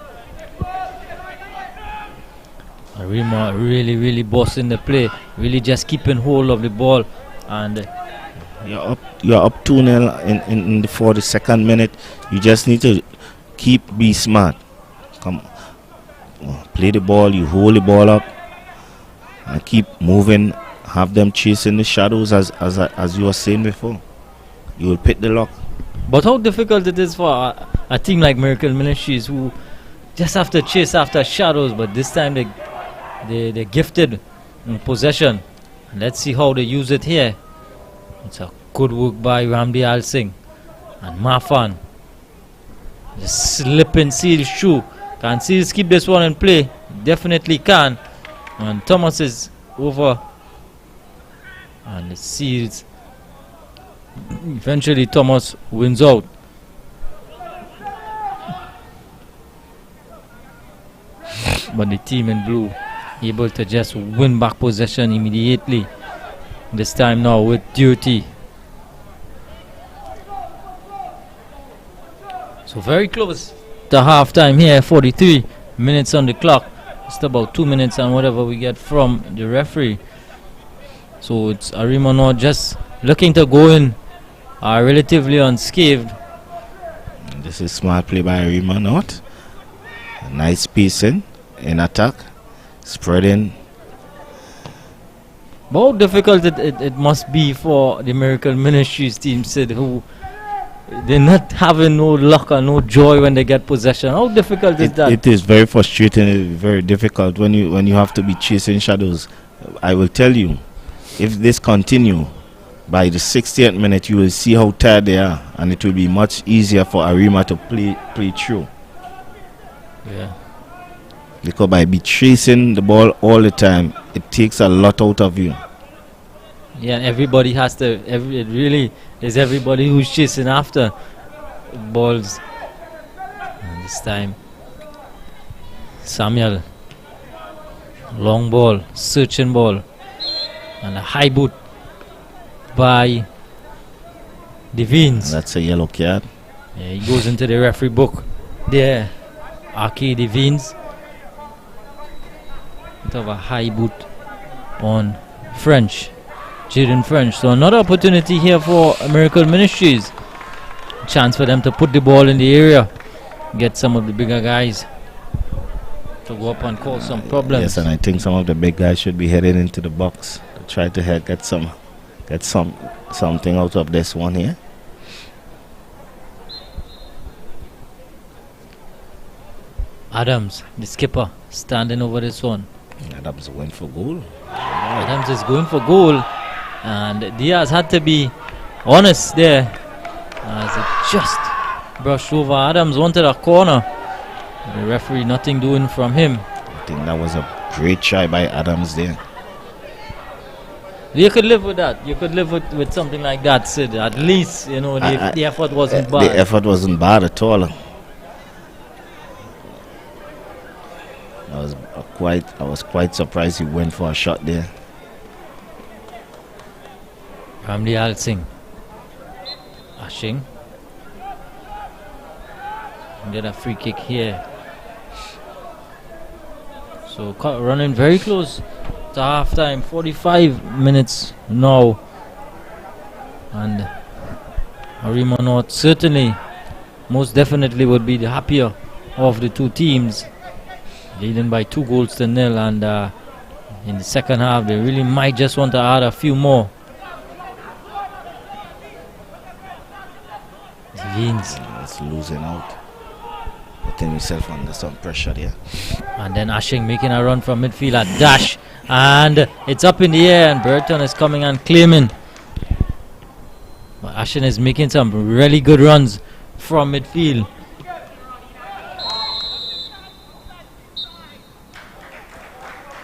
Arima really bossing the play, really just keeping hold of the ball, and you're up 2-0 in the 42nd minute. You just need to be smart. Come on, play the ball, you hold the ball up and keep moving. Have them chasing the shadows as you were saying before. You will pick the lock. But how difficult it is for a team like Miracle Ministries, who just have to chase after shadows, but this time they're gifted in possession. Let's see how they use it here. It's a good work by Ramdi Al Singh and Marfan. Just slipping Seals' shoe. Can Seals keep this one in play? Definitely can. And Thomas is over, and the Seals, eventually Thomas wins out. But the team in blue able to just win back possession immediately. This time now with duty. So very close to half time here. 43 minutes on the clock. Just about 2 minutes and whatever we get from the referee. So it's Arima now just looking to go in relatively unscathed. This is smart play by Arima North. Nice pacing in attack, spreading. But how difficult it must be for the Miracle Ministries team, Sid, who they're not having no luck or no joy when they get possession. How difficult is that? It is very frustrating. It's very difficult when you have to be chasing shadows. I will tell you, if this continue, by the 60th minute you will see how tired they are, and it will be much easier for Arima to play through. Yeah. Because by chasing the ball all the time, it takes a lot out of you. Yeah, everybody has to. It really is everybody who's chasing after balls. And this time, Samuel, long ball, searching ball, and a high boot by Devines. That's a yellow card. Yeah, he goes into the referee book there. Aki Devines. Of a high boot on Jaden French. So another opportunity here for Miracle Ministries. Chance for them to put the ball in the area. get some of the bigger guys to go up and cause some problems. Yes, and I think some of the big guys should be headed into the box to try to get something out of this one here. Adams, the skipper, standing over this one. Adams went for goal. Adams is going for goal, and Diaz had to be honest there as it just brushed over. Adams wanted a corner. The referee, nothing doing from him. I think that was a great try by Adams there. You could live with that. You could live with something like that, Sid. At least, you know, the effort wasn't bad. The effort wasn't bad at all. I was quite surprised he went for a shot there. Ramli Al Singh. Ashing. Get a free kick here. So running very close to half time. 45 minutes now. And Arima North certainly, most definitely would be the happier of the two teams. Leading by 2-0, and in the second half they really might just want to add a few more. Jeans. It's losing out. Putting himself under some pressure there. And then Ashing making a run from midfield, a dash, and it's up in the air, and Burton is coming and claiming. But Ashing is making some really good runs from midfield.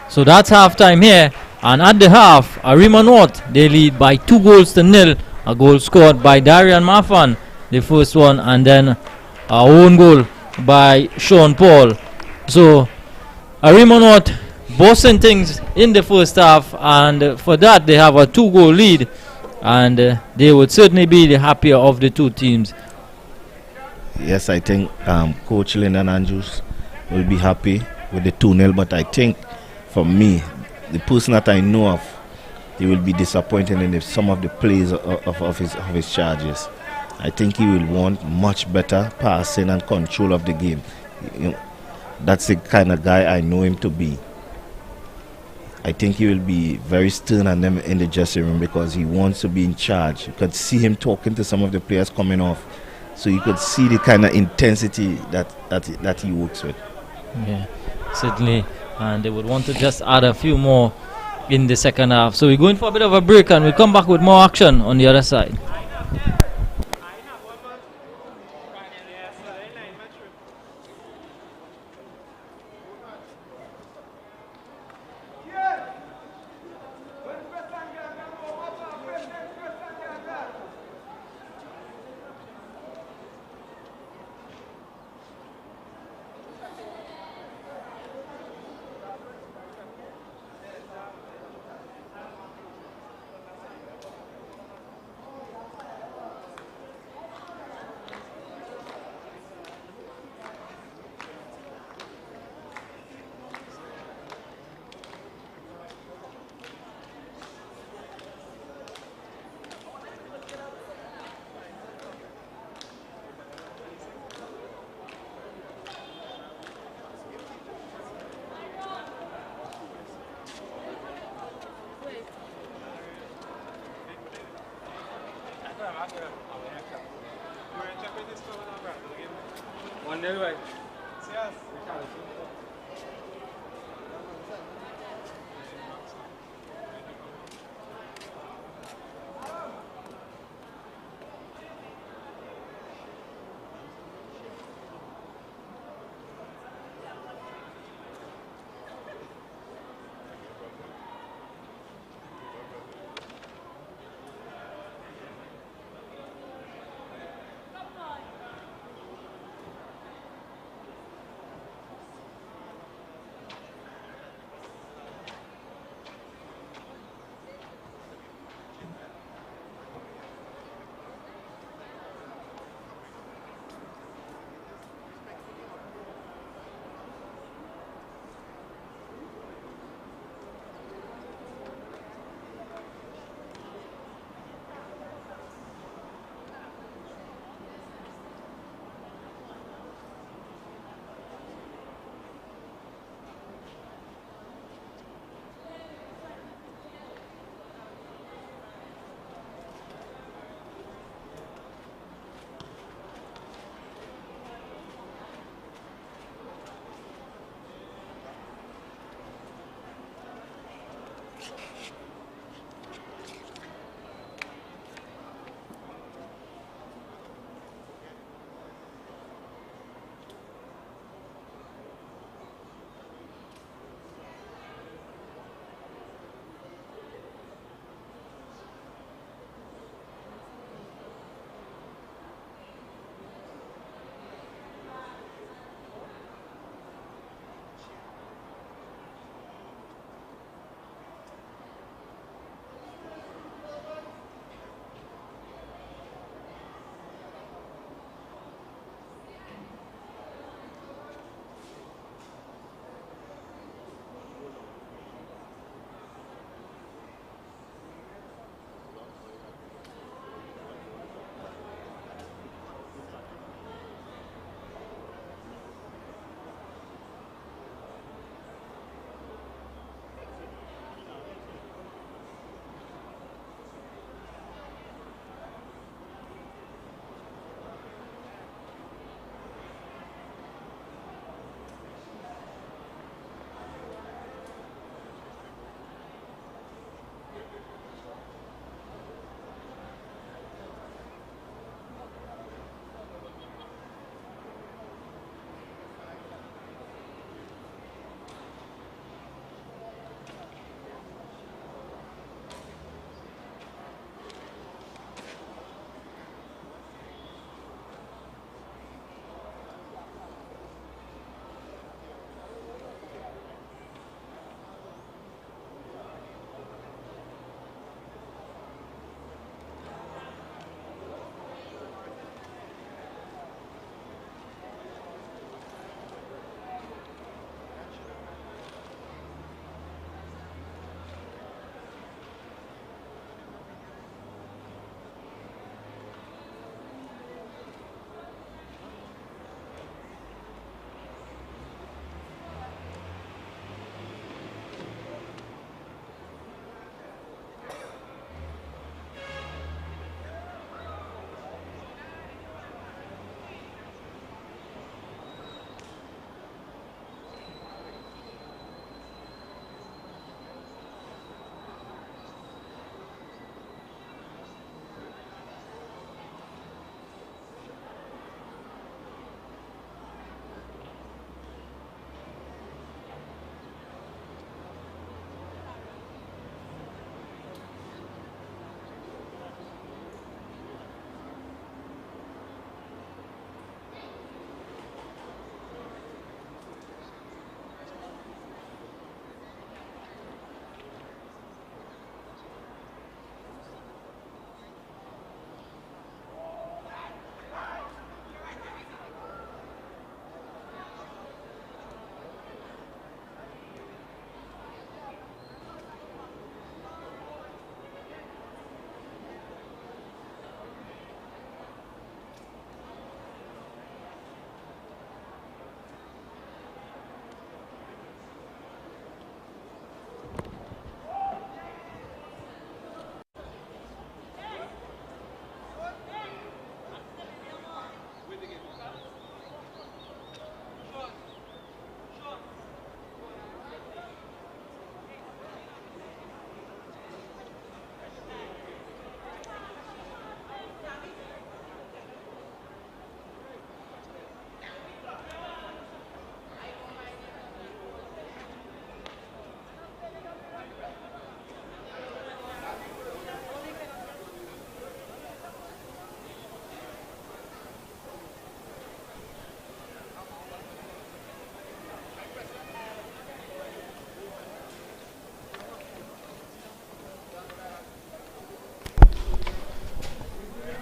So that's half time here, and at the half, Arima North, they lead by 2-0. A goal scored by Darian Mafan, the first one, and then our own goal by Sean Paul. So Arima North bossing things in the first half, and for that they have a 2-goal lead, and they would certainly be the happier of the two teams. Yes, I think Coach Lyndon Andrews will be happy with the 2-0, but I think for me, the person that I know of, he will be disappointed in some of the plays of his charges. I think he will want much better passing and control of the game. You know, that's the kind of guy I know him to be. I think he will be very stern on them in the dressing room because he wants to be in charge. You could see him talking to some of the players coming off, so you could see the kind of intensity that he works with. Yeah, certainly. And they would want to just add a few more in the second half. So we're going for a bit of a break, and we'll come back with more action on the other side.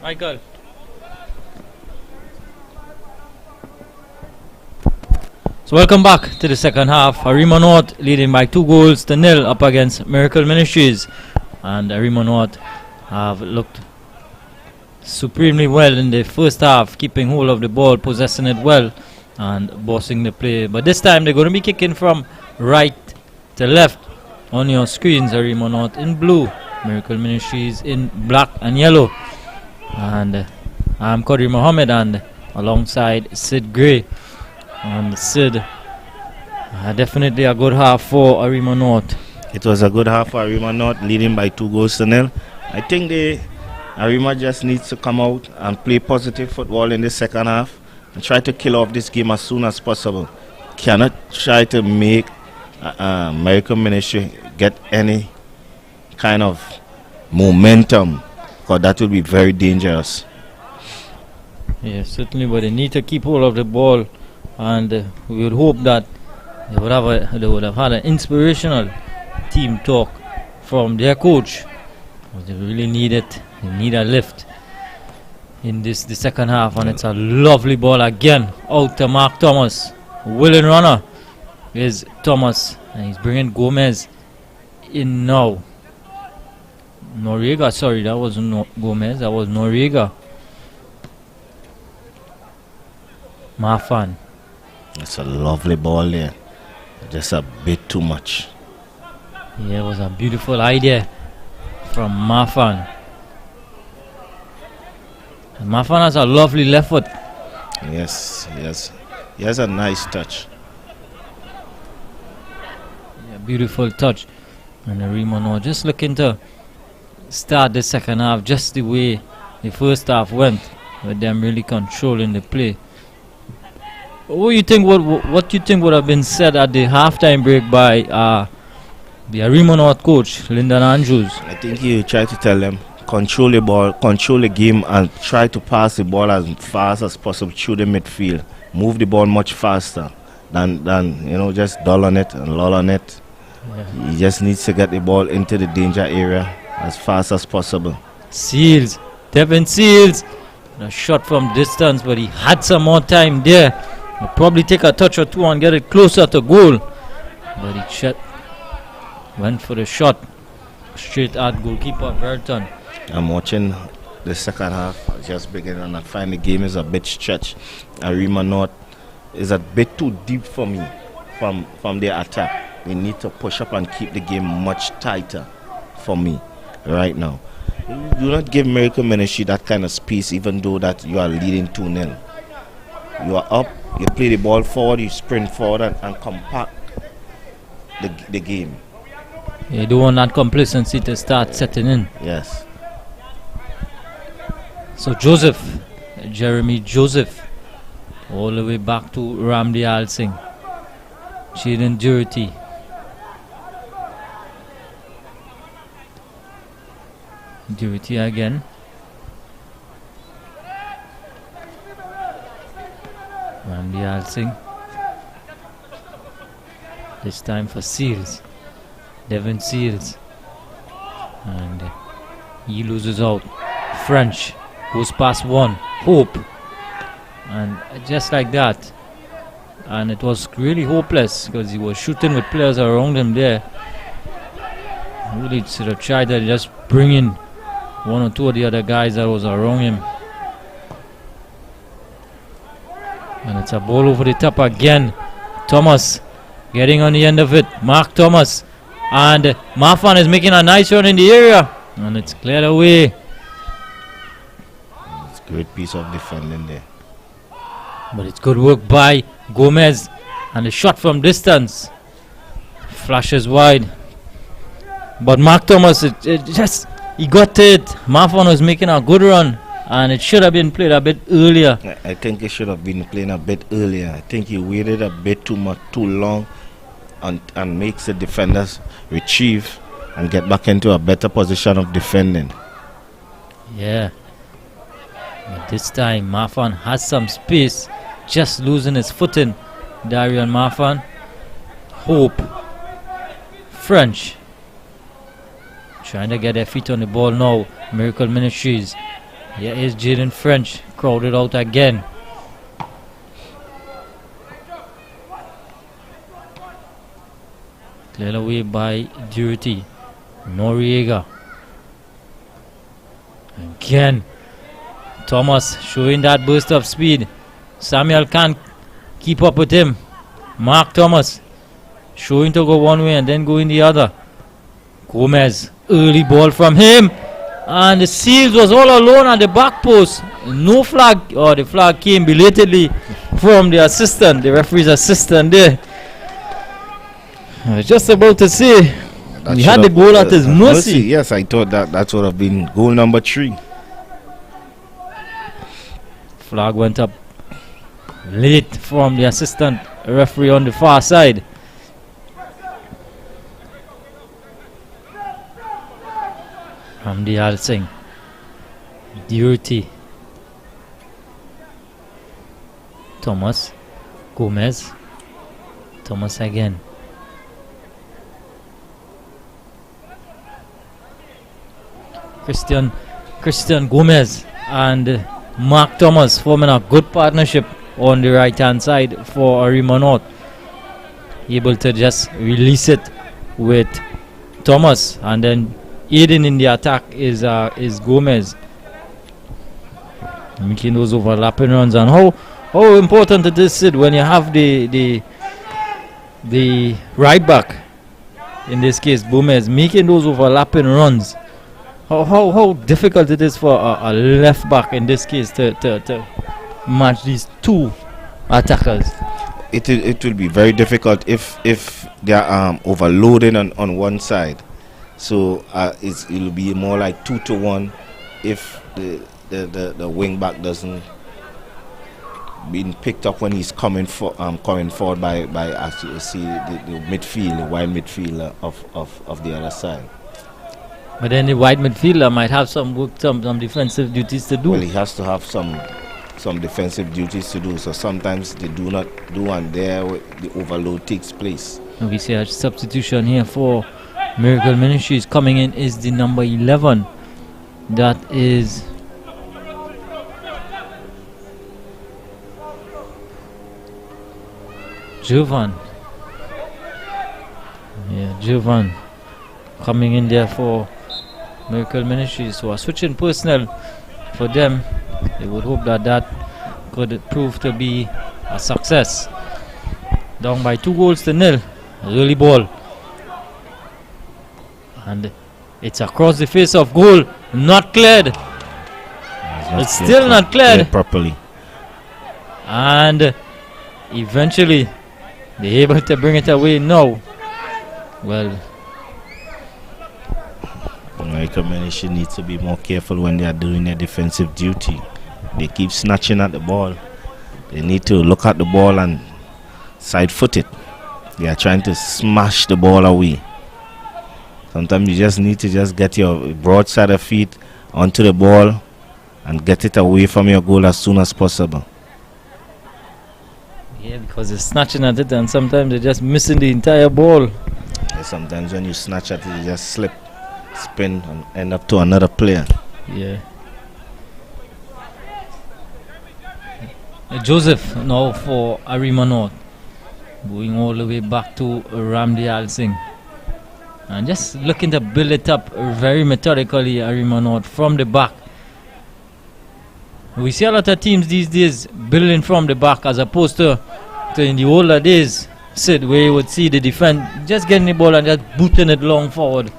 Michael. So welcome back to the second half. Arima North leading by 2-0 up against Miracle Ministries. And Arima North have looked supremely well in the first half, keeping hold of the ball, possessing it well, and bossing the play. But this time they're going to be kicking from right to left. On your screens, Arima North in blue, Miracle Ministries in black and yellow. And I'm Qadri Mohammed, and alongside Sid Gray. And Sid, definitely a good half for Arima North. It was a good half for Arima North, leading by 2-0. I think Arima just needs to come out and play positive football in the second half and try to kill off this game as soon as possible. Cannot try to make American Ministry get any kind of momentum, because that will be very dangerous. Yes, certainly, but they need to keep hold of the ball. And we would hope that they would have had an inspirational team talk from their coach. They really need it. They need a lift in the second half. And it's a lovely ball again out to Mark Thomas. Willing runner is Thomas, and he's bringing Gomez in now. Noriega, sorry, that wasn't Gomez, that was Noriega. Mafan. It's a lovely ball there. Just a bit too much. Yeah, it was a beautiful idea from Mafan. And Mafan has a lovely left foot. Yes. He has a nice touch. Yeah, beautiful touch. And Arima North just looking to start the second half just the way the first half went, with them really controlling the play. What do you think? What do you think would have been said at the halftime break by the Arima North coach, Lyndon Andrews? I think he tried to tell them, control the ball, control the game, and try to pass the ball as fast as possible through the midfield. Move the ball much faster than just dull on it and lull on it. Yeah. He just needs to get the ball into the danger area as fast as possible. Seals, Devin Seals, a shot from distance, but he had some more time there. He'll probably take a touch or two and get it closer to goal. But he went for the shot straight at goalkeeper Burton. I'm watching the second half, just beginning, and I find the game is a bit stretched. Arima North is a bit too deep for me from their attack. They need to push up and keep the game much tighter for me right now. Do not give Miracle Ministry that kind of space, even though that you are leading 2-0. You are up, you play the ball forward, you sprint forward and compact the game. You don't want that complacency to start setting in. Yes. So Jeremy Joseph, all the way back to Ramdial Singh. Jaden Durity. Durity again. Ramdial Singh. This time for Seals. Devin Seals. And he loses out. French goes past one. Hope. And just like that. And it was really hopeless because he was shooting with players around him there. Really should have tried to just bring in one or two of the other guys that was around him. And it's a ball over the top again. Thomas getting on the end of it. Mark Thomas. And Mafan is making a nice run in the area. And it's cleared away. It's a great piece of defending there. But it's good work by Gomez. And a shot from distance. Flashes wide. But Mark Thomas, he got it. Mafan was making a good run. And it should have been played a bit earlier. I think it should have been played a bit earlier. I think he waited a bit too long and makes the defenders retrieve and get back into a better position of defending. Yeah. But this time Mafan has some space, just losing his footing. Darian Mafan. Hope. French. Trying to get their feet on the ball now. Miracle Ministries. Here is Jaden French, crowded out again. Cleared away by Duty. Noriega. Again. Thomas showing that burst of speed. Samuel can't keep up with him. Mark Thomas showing to go one way and then going the other. Gomez, early ball from him. And the Seals was all alone at the back post. No flag, or the flag came belatedly from the assistant, the referee's assistant there. I was just about to say, we had the goal at his mercy. Yes, I thought that would have been goal number 3. Flag went up late from the assistant referee on the far side. Hamdi Al Singh. Duty. Thomas. Gomez. Thomas again. Christian Gomez and Mark Thomas forming a good partnership on the right hand side for Arima North. Able to just release it with Thomas, and then aiding in the attack is Gomez, making those overlapping runs. And how important it is, Sid, when you have the right back, in this case Gomez, making those overlapping runs. How difficult it is for a left back in this case to match these two attackers. It will be very difficult if they are overloading on one side. So it'll be more like 2-1 if the wing back doesn't being picked up when he's coming forward by as you see the midfield, the wide midfielder of the other side. But then the wide midfielder might have some work, some defensive duties to do. Well, he has to have some defensive duties to do. So sometimes they do not do, and there the overload takes place. And we see a substitution here for Miracle Ministries. Coming in is the number 11. That is Jovan. Yeah, Jovan coming in there for Miracle Ministries. So a switching personnel for them. They would hope that could prove to be a success. Down by 2-0. Early ball. And it's across the face of goal. Not cleared. It's still not cleared properly. And eventually they're able to bring it away now. Well, American Ministry needs to be more careful when they are doing their defensive duty. They keep snatching at the ball. They need to look at the ball and side foot it. They are trying to smash the ball away. Sometimes you just need to just get your broadside of feet onto the ball and get it away from your goal as soon as possible. Yeah, because they're snatching at it and sometimes they're just missing the entire ball. Yeah, sometimes when you snatch at it, you just slip, spin, and end up to another player. Yeah. Joseph now for Arima North. Going all the way back to Ramdi Al Singh. And just looking to build it up very methodically, Arima North, from the back. We see a lot of teams these days building from the back as opposed to in the older days, Sid, where you would see the defense just getting the ball and just booting it long forward.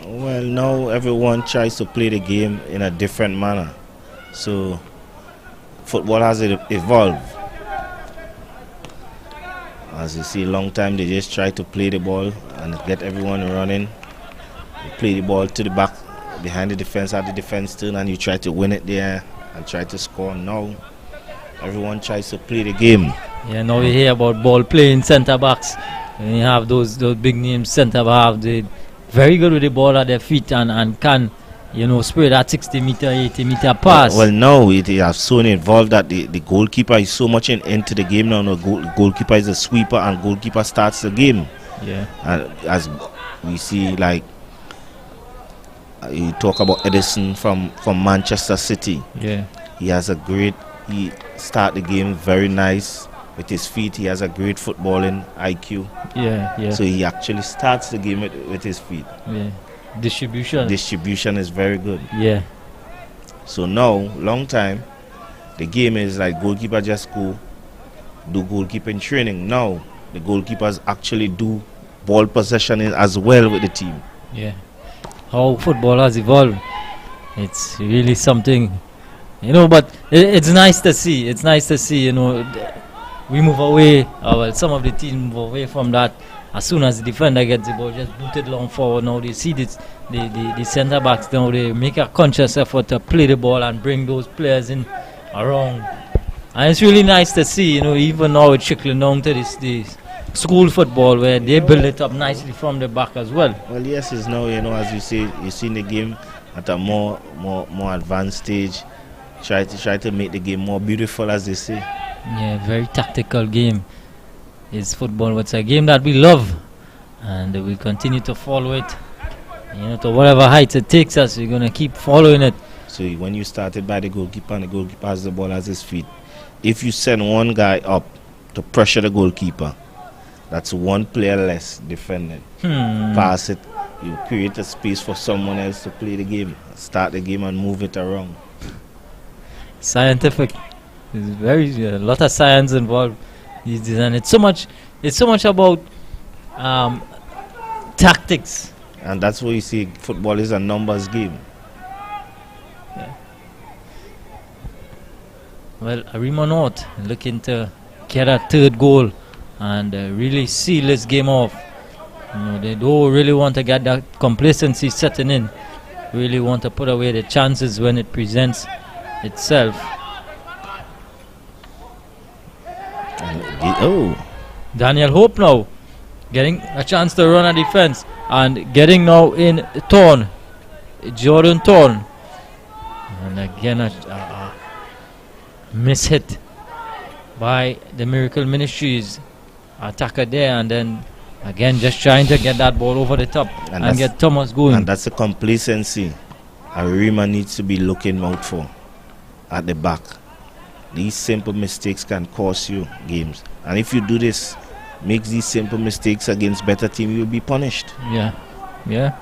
Well, now everyone tries to play the game in a different manner. So football has evolved. As you see, long time they just try to play the ball and get everyone running. You play the ball to the back, behind the defense, at the defense turn, and you try to win it there and try to score. Now everyone tries to play the game. Yeah, now you hear about ball playing centre backs. And you have those big names centre backs. They very good with the ball at their feet and can, spray that 60-meter, 80-meter pass. Well, now it has so involved that the goalkeeper is so much into the game now. The goalkeeper is a sweeper and goalkeeper starts the game. Yeah. And as we see, like you talk about Edison from Manchester City. Yeah. He start the game very nice with his feet. He has a great footballing IQ. Yeah. So he actually starts the game with his feet. Yeah. Distribution is very good. Yeah. So now, long time, the game is like goalkeeper just go do goalkeeping training. Now, the goalkeepers actually do ball possession as well with the team. Yeah. How football has evolved. It's really something, but it's nice to see. It's nice to see, we move away, some of the teams move away from that. As soon as the defender gets the ball, just boot it long forward. Now they see this, the centre backs now, they make a conscious effort to play the ball and bring those players in around. And it's really nice to see, even now it's trickling down to this school football where they build it up nicely from the back as well. Well, yes, it's now, as you say, you've seen the game at a more advanced stage. Try to make the game more beautiful, as they say. Yeah, very tactical game is football. It's a game that we love, and we'll continue to follow it. To whatever heights it takes us, we're gonna keep following it. So when you started by the goalkeeper and the goalkeeper has the ball at his feet, if you send one guy up to pressure the goalkeeper, that's one player less defending. Pass it, you create a space for someone else to play the game, start the game and move it around. Scientific. There's a lot of science involved these days, and it's so much about tactics. And that's why you see football is a numbers game. Yeah. Well, Arima North looking to get a third goal and really seal this game off. They don't really want to get that complacency setting in. Really want to put away the chances when it presents itself. Daniel Hope now getting a chance to run a defense and getting now in Thorn, Jordan Thorn, and again a miss hit by the Miracle Ministries attacker there, and then again just trying to get that ball over the top and get Thomas going. And that's the complacency Arima needs to be looking out for at the back. These simple mistakes can cost you games, and if you do this, make these simple mistakes against better team, you'll be punished. Yeah,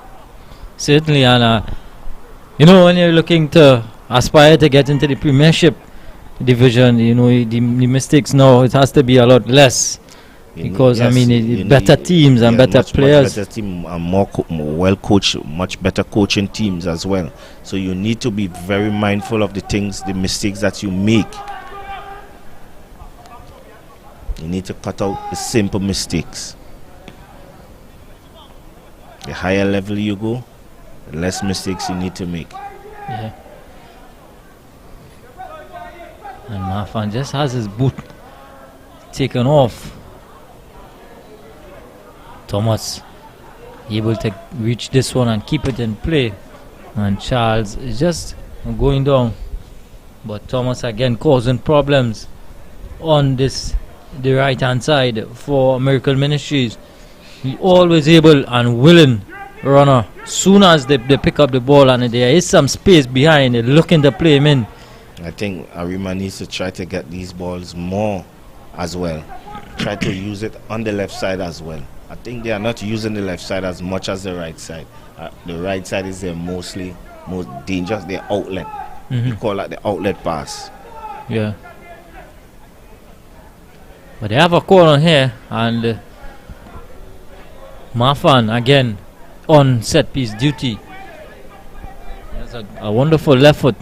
certainly. And when you're looking to aspire to get into the Premiership division, the mistakes now, it has to be a lot less, because better teams and better players, much better team and more well coached, much better coaching teams as well. So you need to be very mindful of the mistakes that you make. You need to cut out the simple mistakes. The higher level you go, the less mistakes you need to make. Yeah. And Mafan just has his boot taken off. Thomas able to reach this one and keep it in play. And Charles is just going down. But Thomas again causing problems on the right hand side for Miracle Ministries. He always able and willing runner. Soon as they pick up the ball and there is some space behind, they're looking to play him in. I think Arima needs to try to get these balls more as well. Try to use it on the left side as well. I think they are not using the left side as much as the right side. The right side is their most dangerous, their outlet. You call that the outlet pass. Yeah. But they have a corner here, and Mafan again on set piece duty. That's a wonderful left foot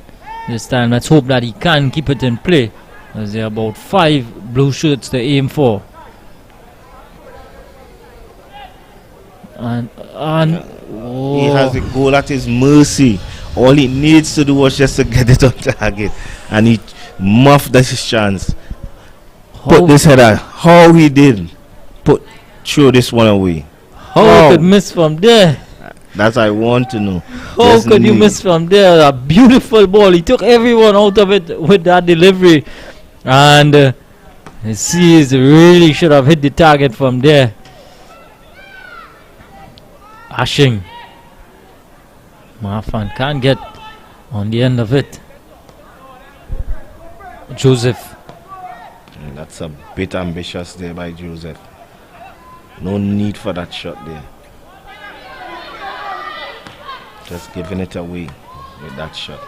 this time. Let's hope that he can keep it in play, as there are about 5 blue shirts to aim for. And he has the goal at his mercy. All he needs to do was just to get it on target, and he muffed his chance. Put this header. How he did throw this one away. How he could miss from there? That's I want to know. How could you miss from there? A beautiful ball. He took everyone out of it with that delivery, and he sees really should have hit the target from there. Ashing. Mafan can't get on the end of it. Joseph. That's a bit ambitious there by Joseph. No need for that shot there. Just giving it away with that shot.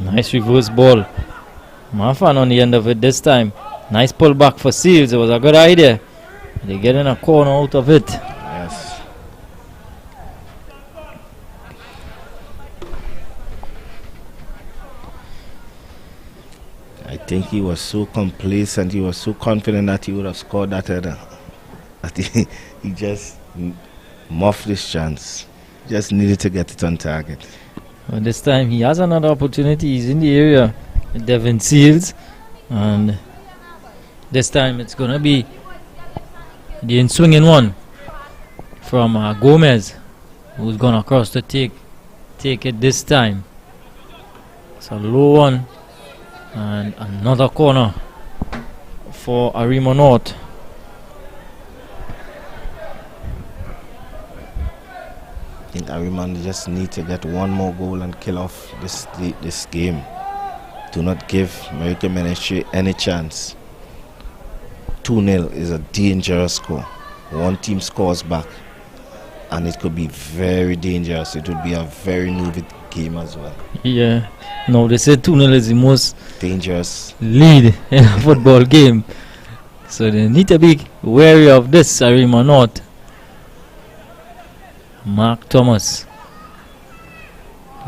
Nice reverse ball. Mafan on the end of it this time. Nice pull back for Seals. It was a good idea. They get in a corner out of it. Yes. I think he was so complacent, he was so confident that he would have scored that header. That he just muffed his chance. Just needed to get it on target. Well, this time he has another opportunity. He's in the area. Devin Seals. And this time it's going to be the in-swinging one from Gomez, who's going across to take it this time. It's a low one. And another corner for Arima North. I think Arima just need to get one more goal and kill off this game. Do not give American Ministry any chance. 2-0 is a dangerous score. One team scores back and it could be very dangerous. It would be a very nervy game as well. Yeah. No, they say 2-0 is the most dangerous lead in a football game. So they need to be wary of this, Arima North. Mark Thomas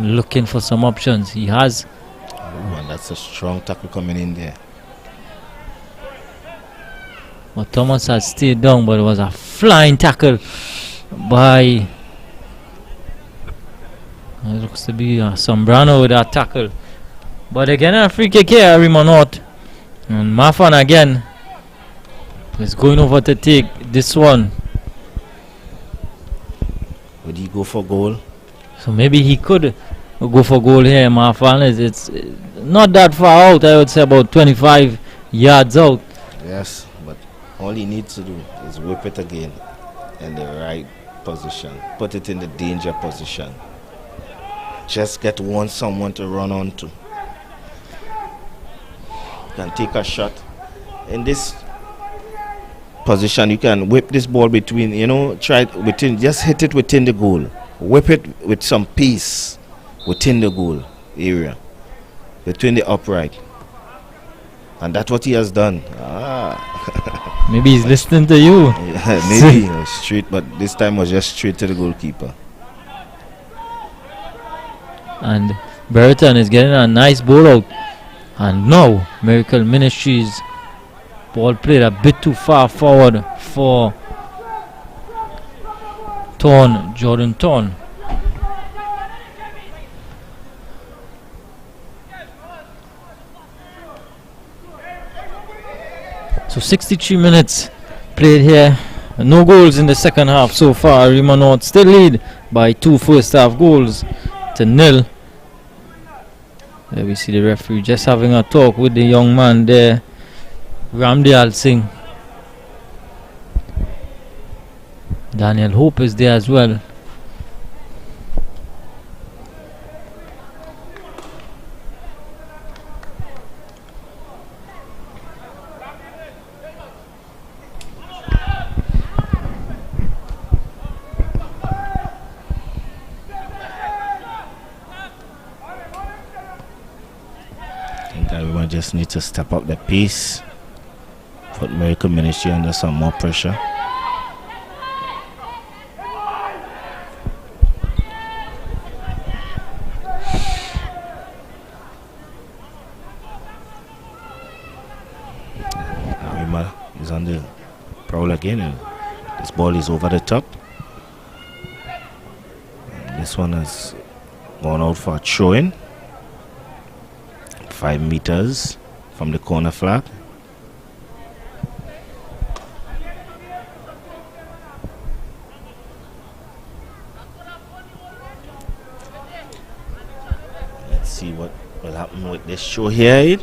looking for some options. He has. Oh, that's a strong tackle coming in there. But Thomas has stayed down, but it was a flying tackle by, it looks to be Sombrano with that tackle. But again, a free kick here, Arima North. And Mafan again is going over to take this one. Would he go for goal? So maybe he could go for goal here. Mafan it's not that far out. I would say about 25 yards out. Yes, but all he needs to do is whip it again in the right position. Put it in the danger position. Just get someone to run onto. You can take a shot. In this position, you can whip this ball between, try it within, just hit it within the goal. Whip it with some pace within the goal area, between the upright. And that's what he has done. Maybe he's listening to you. Yeah, maybe straight, but this time was just straight to the goalkeeper. And Brereton is getting a nice ball out. And now Miracle Ministries ball played a bit too far forward for Jordan Thorne. So 63 minutes played here. No goals in the second half so far. Arima North still lead by 2 first half goals to 0. There we see the referee just having a talk with the young man there, Ramdiyal Singh. Daniel Hope is there as well. Everyone just needs to step up the pace, put Miracle Ministry under some more pressure. Arima is on the prowl again, and this ball is over the top. And this one has gone out for a throw-in. 5 meters from the corner flag. Let's see what will happen with this show here.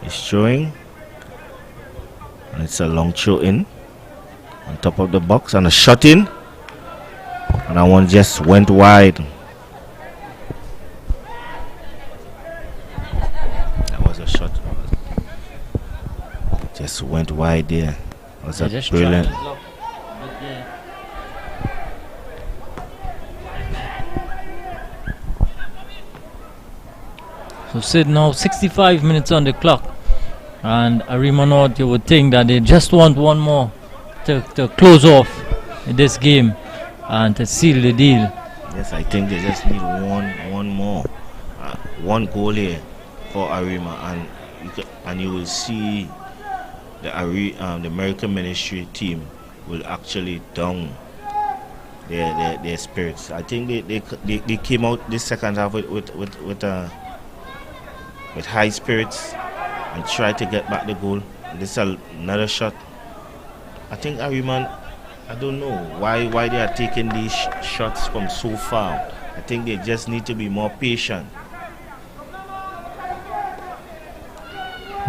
It's showing, and it's a long throw in. on top of the box and a shot in. And that one just went wide. That was a shot. Just went wide there. Was a brilliant. So Sid, now 65 minutes on the clock, and Arima North, you would think that they just want one more to close off this game and to seal the deal. Yes, I think they just need one more, one goal here for Arima, and you will see the American Ministry team will actually down their spirits. I think they came out this second half with high spirits and tried to get back the goal. This is another shot. I think Arima, I don't know why they are taking these shots from so far. I think they just need to be more patient.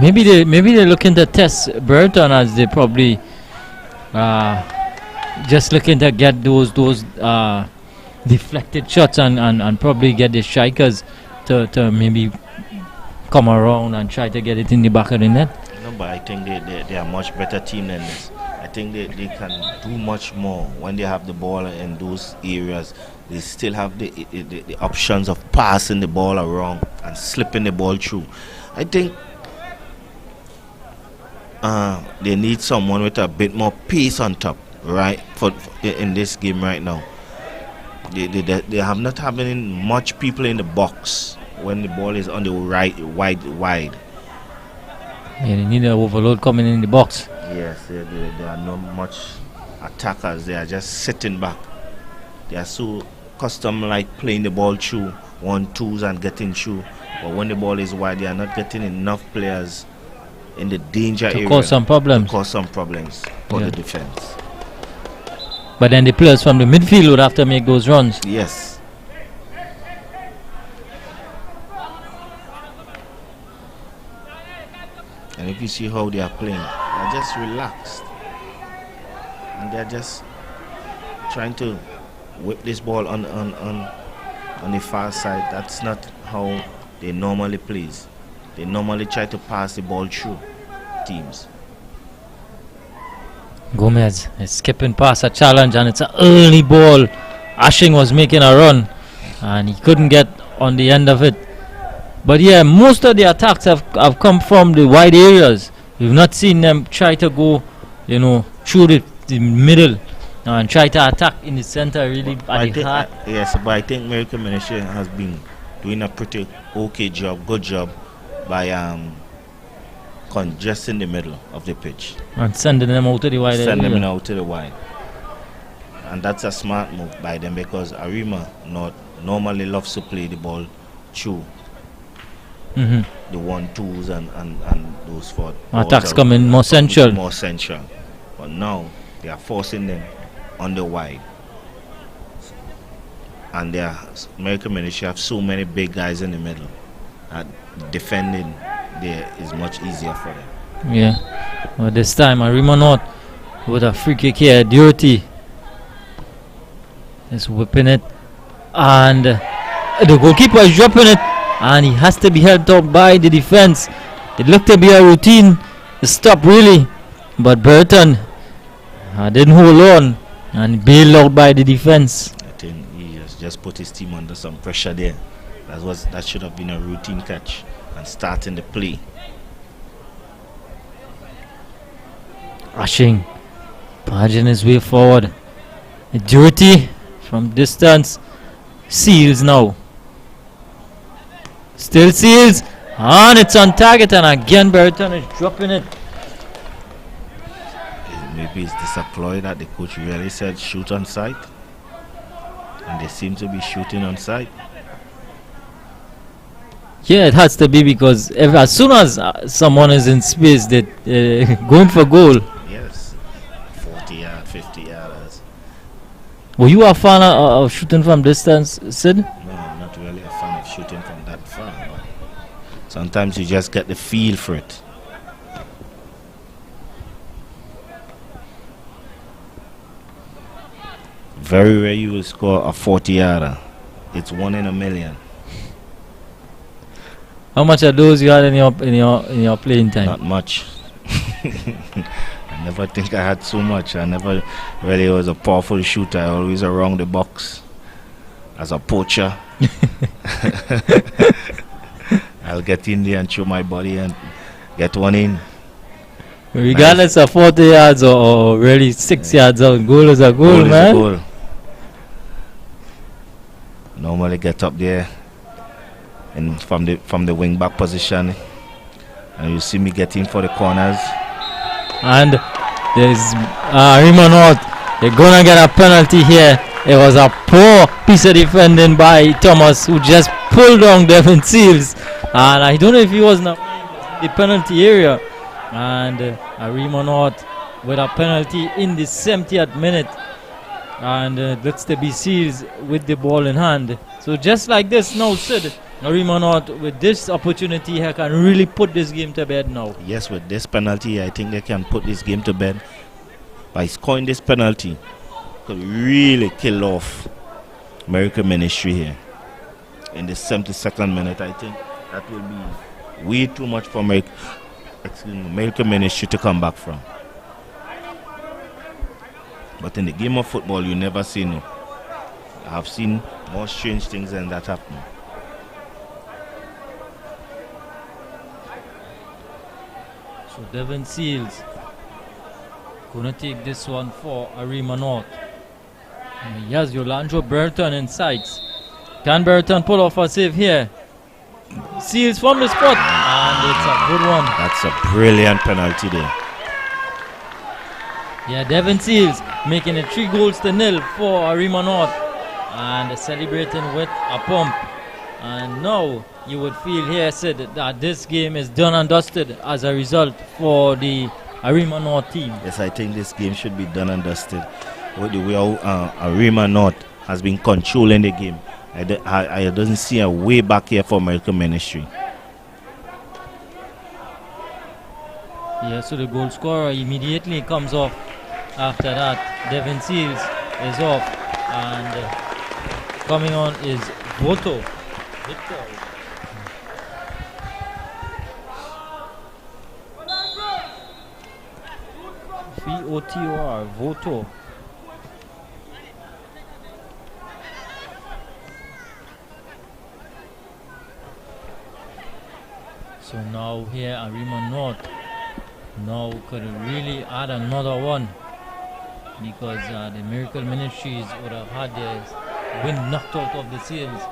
Maybe they're looking to test Burton, as they probably just looking to get those deflected shots and probably get the strikers to maybe come around and try to get it in the back of the net. No, but I think they are a much better team than this. I think they can do much more when they have the ball in those areas. They still have the options of passing the ball around and slipping the ball through. I think they need someone with a bit more pace on top, right? For in this game right now, they have not having much people in the box when the ball is on the right wide. Yeah, they need an overload coming in the box. Yes, there are not much attackers. They are just sitting back. They are so accustomed like playing the ball through 1-2s and getting through. But when the ball is wide, they are not getting enough players in the danger area to cause some problems. For the defense. But then the players from the midfield would have to make those runs. Yes. And if you see how they are playing, they're just relaxed. And they're just trying to whip this ball on the far side. That's not how they normally play. They normally try to pass the ball through teams. Gomez is skipping past a challenge, and it's an early ball. Ashing was making a run and he couldn't get on the end of it. But yeah, most of the attacks have come from the wide areas. We've not seen them try to go, through the middle and try to attack in the center, really at the heart. Yes, but I think American Ministry has been doing a pretty good job by congesting the middle of the pitch and sending them out to the wide. And that's a smart move by them, because Arima normally loves to play the ball through the 1-2s and those for attacks coming more central. But now they are forcing them on the wide, and American Ministry have so many big guys in the middle. Defending there is much easier for them. Yeah, but this time Arima North with a free kick here. Duty is whipping it, and the goalkeeper is dropping it, and he has to be held up by the defense. It looked to be a routine stop really, but Burton didn't hold on and bailed out by the defense. I think he just put his team under some pressure there. That should have been a routine catch and starting the play. Rushing, barging his way forward. Duty from distance, seals now. Still seals, and it's on target, and again Burton is dropping it. Maybe it's this a ploy that the coach really said shoot on sight, and they seem to be shooting on sight. Yeah, it has to be, because as soon as someone is in space, they're going for goal. Yes, 40 yard, 50 yards. Were you a fan of shooting from distance, Sid? No, I'm not really a fan of shooting from that far. But sometimes you just get the feel for it. very rare you will score a 40-yarder. It's 1 in a million. How much of those you had in your playing time? Not much. I never think I had so much. I never really was a powerful shooter. I always around the box as a poacher. I'll get in there and show my body and get one in. Regardless of 40 yards or really 6 yards out, goal is a goal, man. Is a goal. Normally get up there and from the wing back position, and you see me getting for the corners. And there's Arima North. They're gonna get a penalty here. It was a poor piece of defending by Thomas, who just pulled down Devin Seals. And I don't know if he was in the penalty area. And Arima North with a penalty in the 70th minute. And that's the B Seals with the ball in hand. So just like this now, Sid, Arima North with this opportunity here can really put this game to bed now. Yes, with this penalty, I think they can put this game to bed. By scoring this penalty, could really kill off American Ministry here. In the 72nd minute, I think that will be way too much for American Ministry to come back from. But in the game of football, you never say no. I have seen more strange things than that happen. So Devin Seals gonna take this one for Arima North. And he has Yolando Burton in sights. Can Burton pull off a save here? Seals from the spot, and it's a good one. That's a brilliant penalty there. Yeah, Devin Seals making it 3-0 for Arima North, and celebrating with a pump. And now you would feel here, Sid, that this game is done and dusted as a result for the Arima North team. Yes, I think this game should be done and dusted. With the way Arima North has been controlling the game, I doesn't see a way back here for American Ministry. Yeah, so the goal scorer immediately comes off. After that, Devin Seals is off, and coming on is Voto. V-O-T-O-R, Voto. So now here Arima North now could really add another one, because the Miracle Ministries would have had their wind knocked out of the sails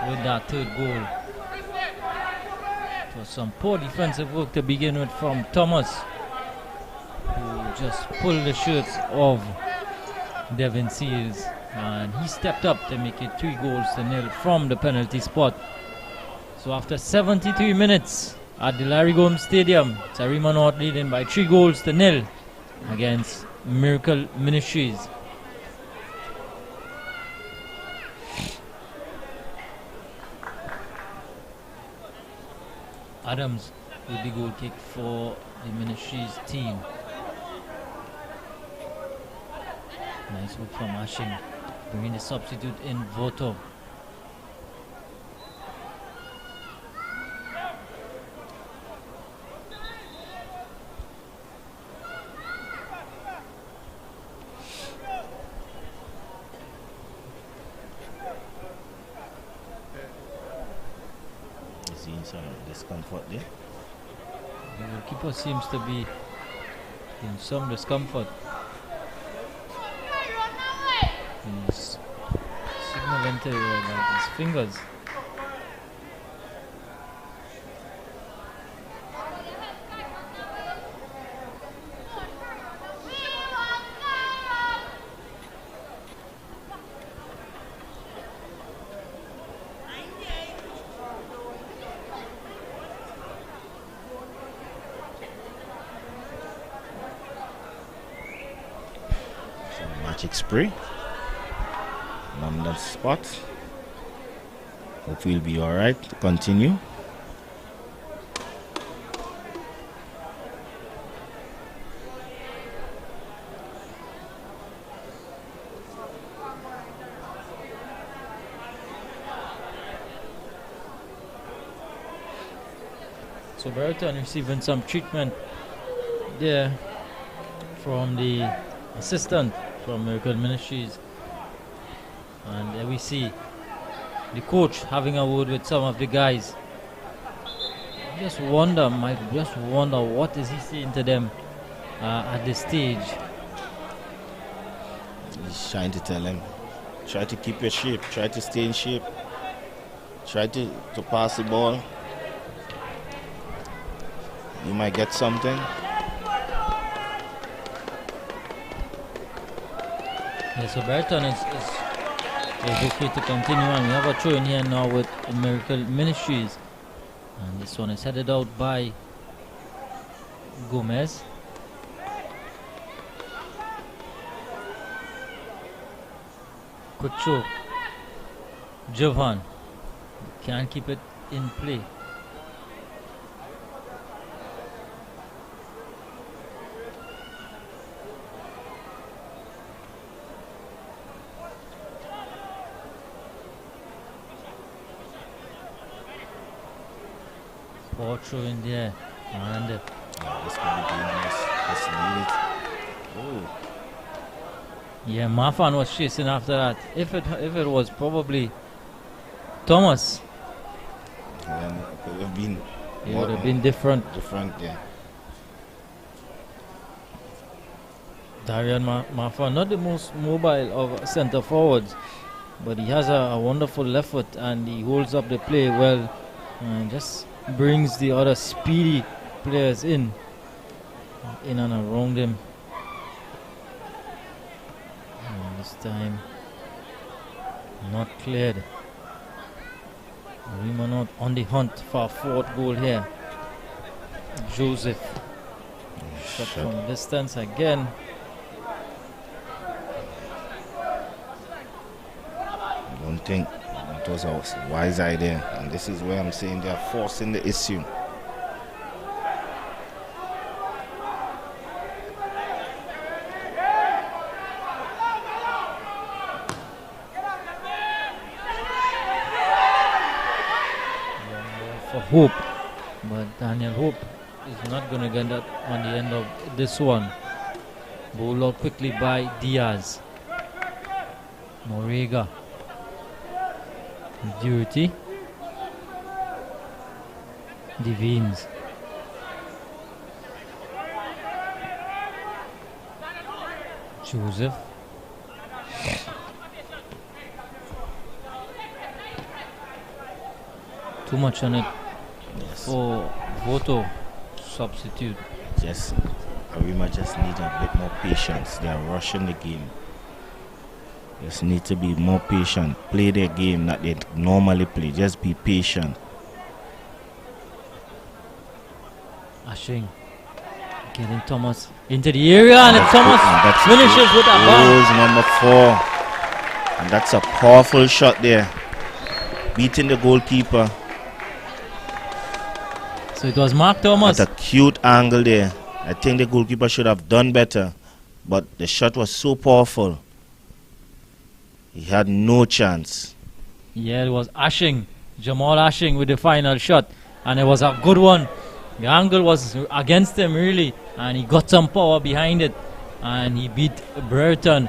with that third goal. It was some poor defensive work to begin with from Thomas, who just pulled the shirts of Devin Seals, and he stepped up to make it 3-0 from the penalty spot. So after 73 minutes at the Larry Gomes Stadium, it's Arima North leading by 3-0 against Miracle Ministries. Adams with the goal kick for the Ministries team. Nice work from Ashing, bringing the substitute in Voto. Some discomfort there. The goalkeeper seems to be in some discomfort. He's signaling to like his fingers. Magic spray on that spot. Hope we'll be alright to continue. So Brereton receiving some treatment there from the assistant from Miracle Ministries. And there we see the coach having a word with some of the guys. Just wonder, Mike, just wonder what is he saying to them at this stage. He's trying to tell him, try to keep your shape, try to stay in shape, try to pass the ball. You might get something. Yeah, so Brereton is okay to continue on. We have a throw in here now with Miracle Ministries. And this one is headed out by Gomez. Quick throw. Jovan can't keep it in play. Poor throw in there, and this could be dangerous. Just need it. Oh. Yeah, Mafan was chasing after that. If it was probably Thomas, Then it would have been. it would have been different. Yeah. Darian Mafan, not the most mobile of centre forwards, but he has a wonderful left foot and he holds up the play well and just brings the other speedy players in and around him. And this time not cleared. Arima not on the hunt for a fourth goal here. Joseph shot from distance again. I don't think it was a wise idea, and this is where I'm saying they are forcing the issue. For Hope, but Daniel Hope is not going to get that on the end of this one. Bowled out quickly by Diaz. Morega. Duty. Devines. Joseph. Too much on it for Voto substitute. Just Arima just need a bit more patience. They are rushing the game. Just need to be more patient. Play their game that they normally play. Just be patient. Ashing. Getting Thomas into the area, and Thomas finishes with a goal. Number 4. And that's a powerful shot there. Beating the goalkeeper. So it was Mark Thomas. At a cute angle there. I think the goalkeeper should have done better. But the shot was so powerful. He had no chance. Yeah, it was Ashing. Jamal Ashing with the final shot. And it was a good one. The angle was against him really. And he got some power behind it. And he beat Brereton.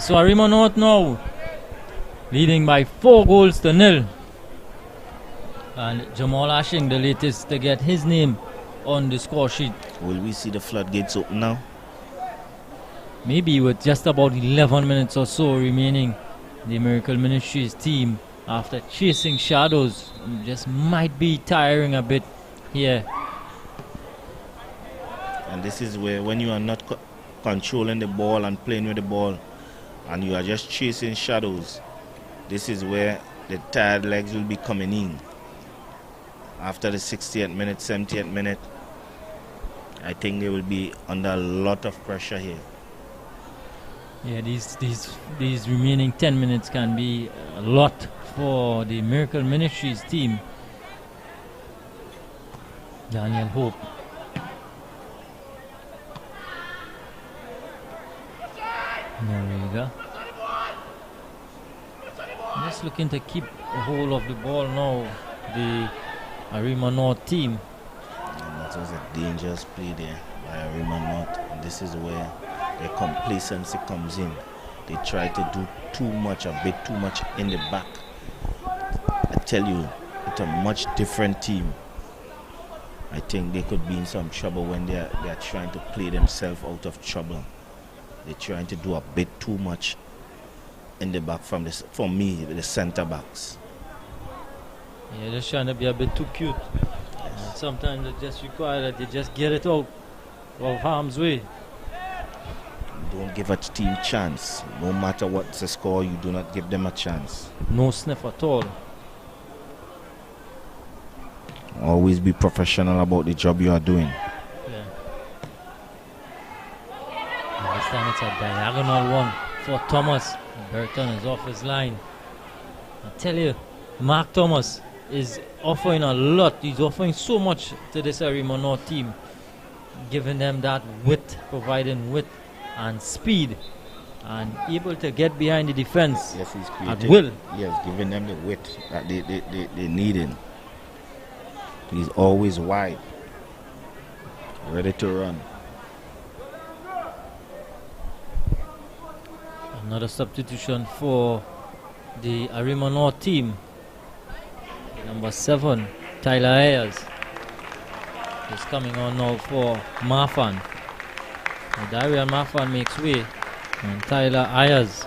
So Arima North now leading by 4-0. And Jamal Ashing, the latest to get his name on the score sheet. Will we see the floodgates open now? Maybe with just about 11 minutes or so remaining. The Miracle Ministries team, after chasing shadows, just might be tiring a bit here. And this is where, when you are not controlling the ball and playing with the ball, and you are just chasing shadows, this is where the tired legs will be coming in. After the 60th minute, 70th minute, I think they will be under a lot of pressure here. Yeah, these remaining 10 minutes can be a lot for the Miracle Ministries team. Daniel Hope. Morega. Just looking to keep a hold of the ball now, the Arima North team. That was a dangerous play there by Arima North. And this is where their complacency comes in. They try to do too much, a bit too much in the back. I tell you, it's a much different team. I think they could be in some trouble when they're trying to play themselves out of trouble. They're trying to do a bit too much in the back for me, the center backs. Yeah, they're trying to be a bit too cute. Yes. And sometimes it just requires that they just get it out of harm's way. Don't give a team chance. No matter what's the score, you do not give them a chance. No sniff at all. Always be professional about the job you are doing. Yeah. And this time it's a diagonal one for Thomas. Burton is off his line. I tell you, Mark Thomas is offering a lot. He's offering so much to this Arima North team, giving them that width, providing width and speed, and able to get behind the defense. Yes, he's at creative. will. Yes, giving them the width that they need him. He's always wide, ready to run. Another substitution for the Arima North team. Number 7, Tyler Ayers, is coming on now for Marfan. Darian Marfan makes way, and Tyler Ayers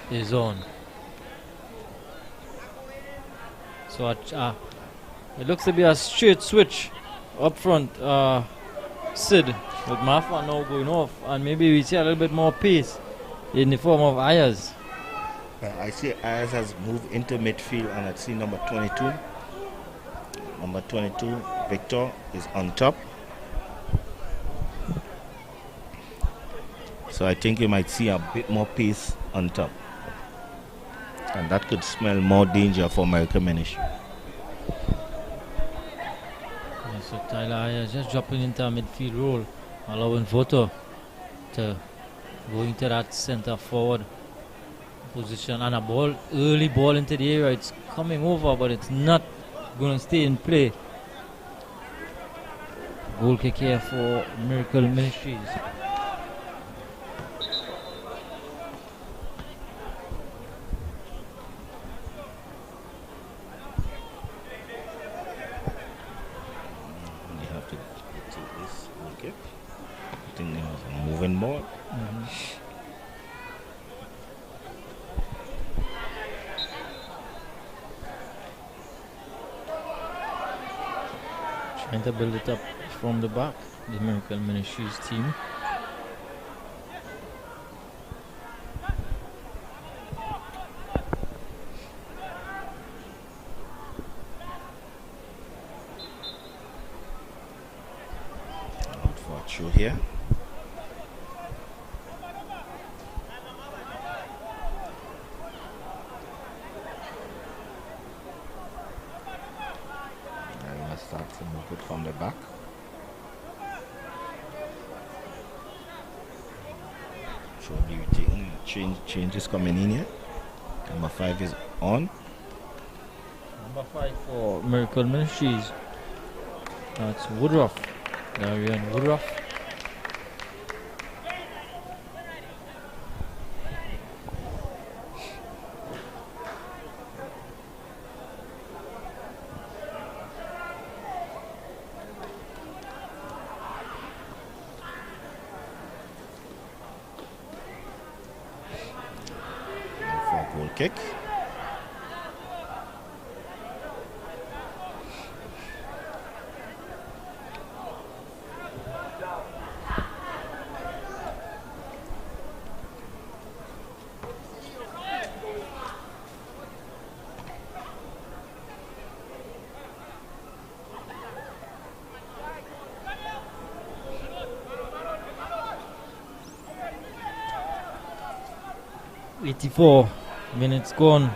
is on. So it looks to be a straight switch up front. Sid with Marfan now going off, and maybe we see a little bit more pace in the form of Ayers. I see Ayers has moved into midfield, and I see number 22. Number 22, Victor, is on top. So I think you might see a bit more pace on top. And that could smell more danger for American Ministry. Yeah, so Tyler Ayers just dropping into a midfield role, allowing Voto to go into that centre forward position, and a ball, early ball into the area. It's coming over, but it's not going to stay in play. Goal kick here for Miracle Ministries. You have to take this goal kick. I think there was a moving ball. Trying to build it up from the back, the Miracle Ministries team. Out for a throw here. Arima starts to move it from the back. Surely we're taking changes coming in here. Number 5 is on. Number 5 for Miracle Ministries. That's Woodruff. Darian Woodruff. For a goal kick. .84 minutes gone.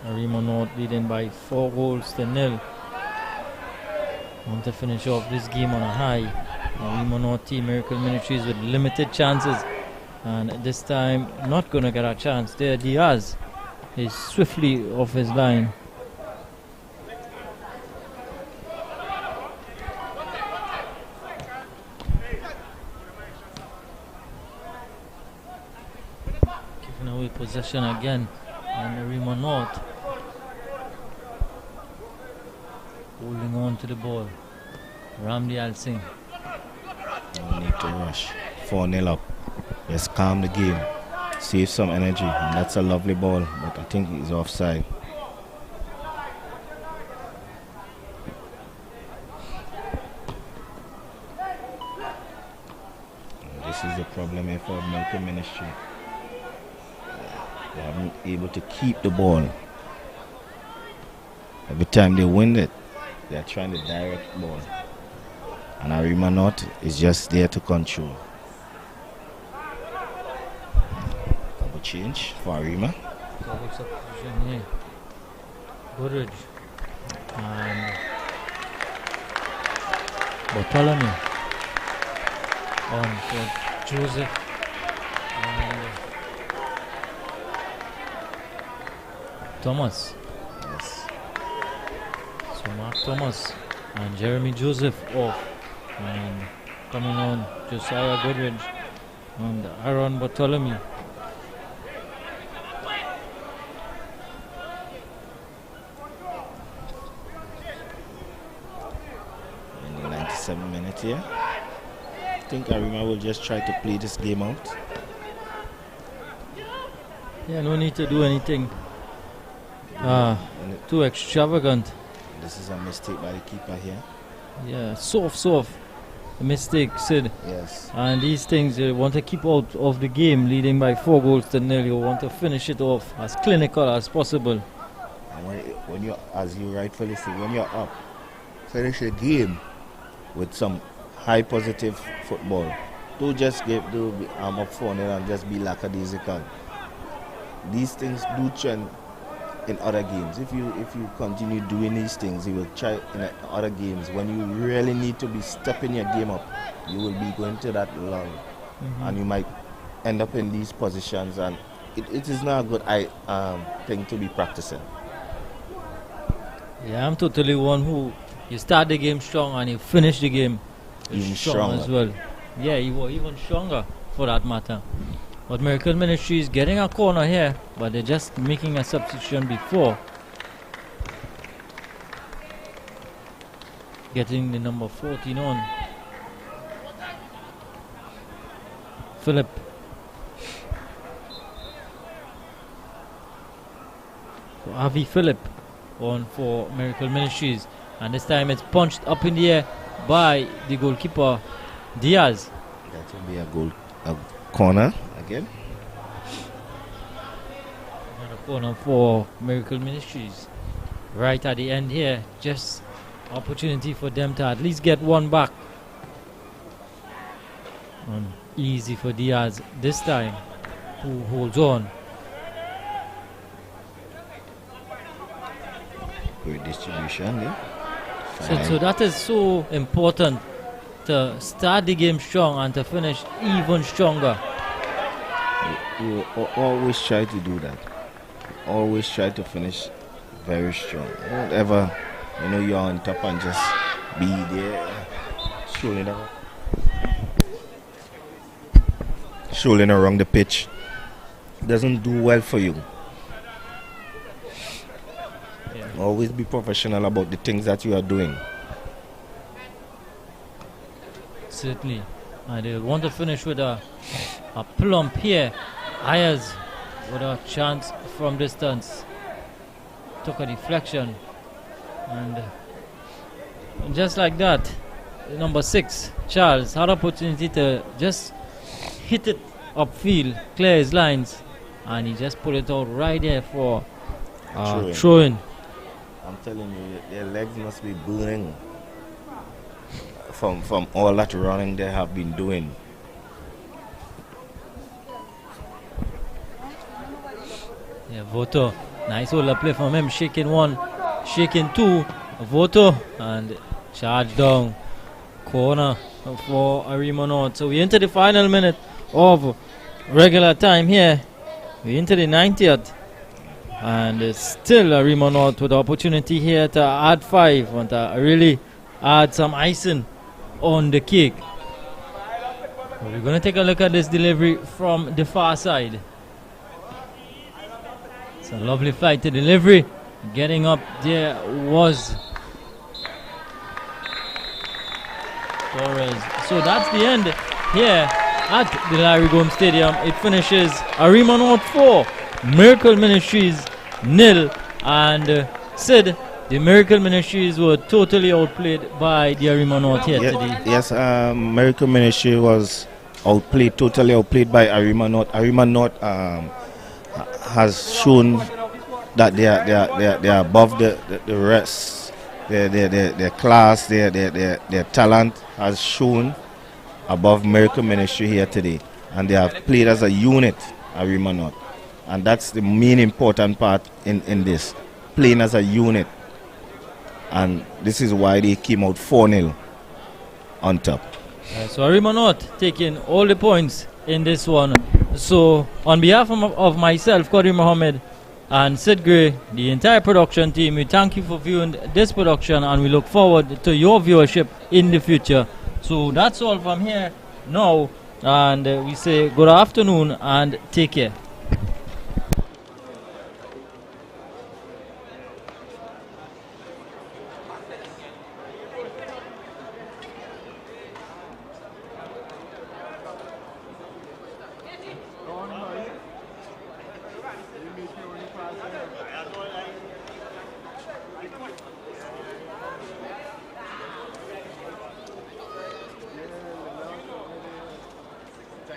Arima North leading by 4 goals to 0. Want to finish off this game on a high. Arima North team, Miracle Ministries, with limited chances, and this time not going to get a chance. There, Diaz is swiftly off his line. possession again. And Arima North holding on to the ball. Ramdi Al Singh. No need to rush. 4-0 up. Just calm the game. Save some energy. And that's a lovely ball, but I think he's offside. And this is the problem here for American Ministry. They haven't been able to keep the ball. Every time they win it, they're trying to direct the ball. And Arima North is just there to control. Double change for Arima. Double substitution here. Goodridge. And Bartholomew. On for Joseph. And Thomas. Yes. So Mark Thomas and Jeremy Joseph off. And coming on Josiah Goodridge and Aaron Bartholomew. In the 97th minute here. I think Arima will just try to play this game out. Yeah, no need to do anything too extravagant. This is a mistake by the keeper here. Yeah, soft. A mistake, Sid. Yes. And these things you want to keep out of the game, leading by 4 goals to 0. You want to finish it off as clinical as possible. And when you're, as you rightfully say, when you're up, finish the game with some high positive football. Don't just up 4-0 and just be lackadaisical. These things do trend in other games. If you continue doing these things, you will try in other games. When you really need to be stepping your game up, you will be going to that lull, and you might end up in these positions, and it is not a good thing to be practicing. Yeah, I'm totally one who you start the game strong and you finish the game Even strong as well. Yeah, you were even stronger for that matter. But Miracle Ministries getting a corner here, but they're just making a substitution before getting the number 14 on. Philip. So Avi Philip on for Miracle Ministries, and this time it's punched up in the air by the goalkeeper Diaz. That will be a corner again. And a corner for Miracle Ministries. Right at the end here, just opportunity for them to at least get one back. And easy for Diaz this time, who holds on. Great distribution there. So that is so important, to start the game strong and to finish even stronger. You always try to do that. Always try to finish very strong. Don't ever, you're on top and just be there strolling around the pitch. Doesn't do well for you. Yeah. Always be professional about the things that you are doing. Certainly. And they want to finish with a plump here. Ayers with a chance from distance. Took a deflection. And just like that, number 6, Charles, had opportunity to just hit it upfield, clear his lines, and he just put it out right there for throw-in. I'm telling you, their legs must be burning from all that running they have been doing. Yeah, Voto. Nice hold play from him. Shaking 1, shaking 2. Voto and charge down. Corner for Arima North. So we enter the final minute of regular time here. We enter the 90th. And it's still Arima North with the opportunity here to add 5 and to really add some icing on the cake. We're going to take a look at this delivery from the far side. It's a lovely flight to delivery. Getting up there was Torres. So that's the end here at the Larry Gomes Stadium. It finishes Arima North 4, Miracle Ministries nil. And Sid, the Miracle Ministries were totally outplayed by the Arima North here today. Yes, Miracle Ministry was totally outplayed by Arima North. Arima North has shown that they are above the rest. Their class, their talent has shown above Miracle Ministry here today, and they have played as a unit, Arima North, and that's the main important part in this, playing as a unit, and this is why they came out 4-0 on top. So Arima North taking all the points in this one. So on behalf of myself, Qadri Mohammed, and Sid Gray, the entire production team, we thank you for viewing this production, and we look forward to your viewership in the future. So that's all from here now, and we say good afternoon and take care.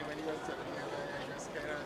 When you were telling me, I just kind of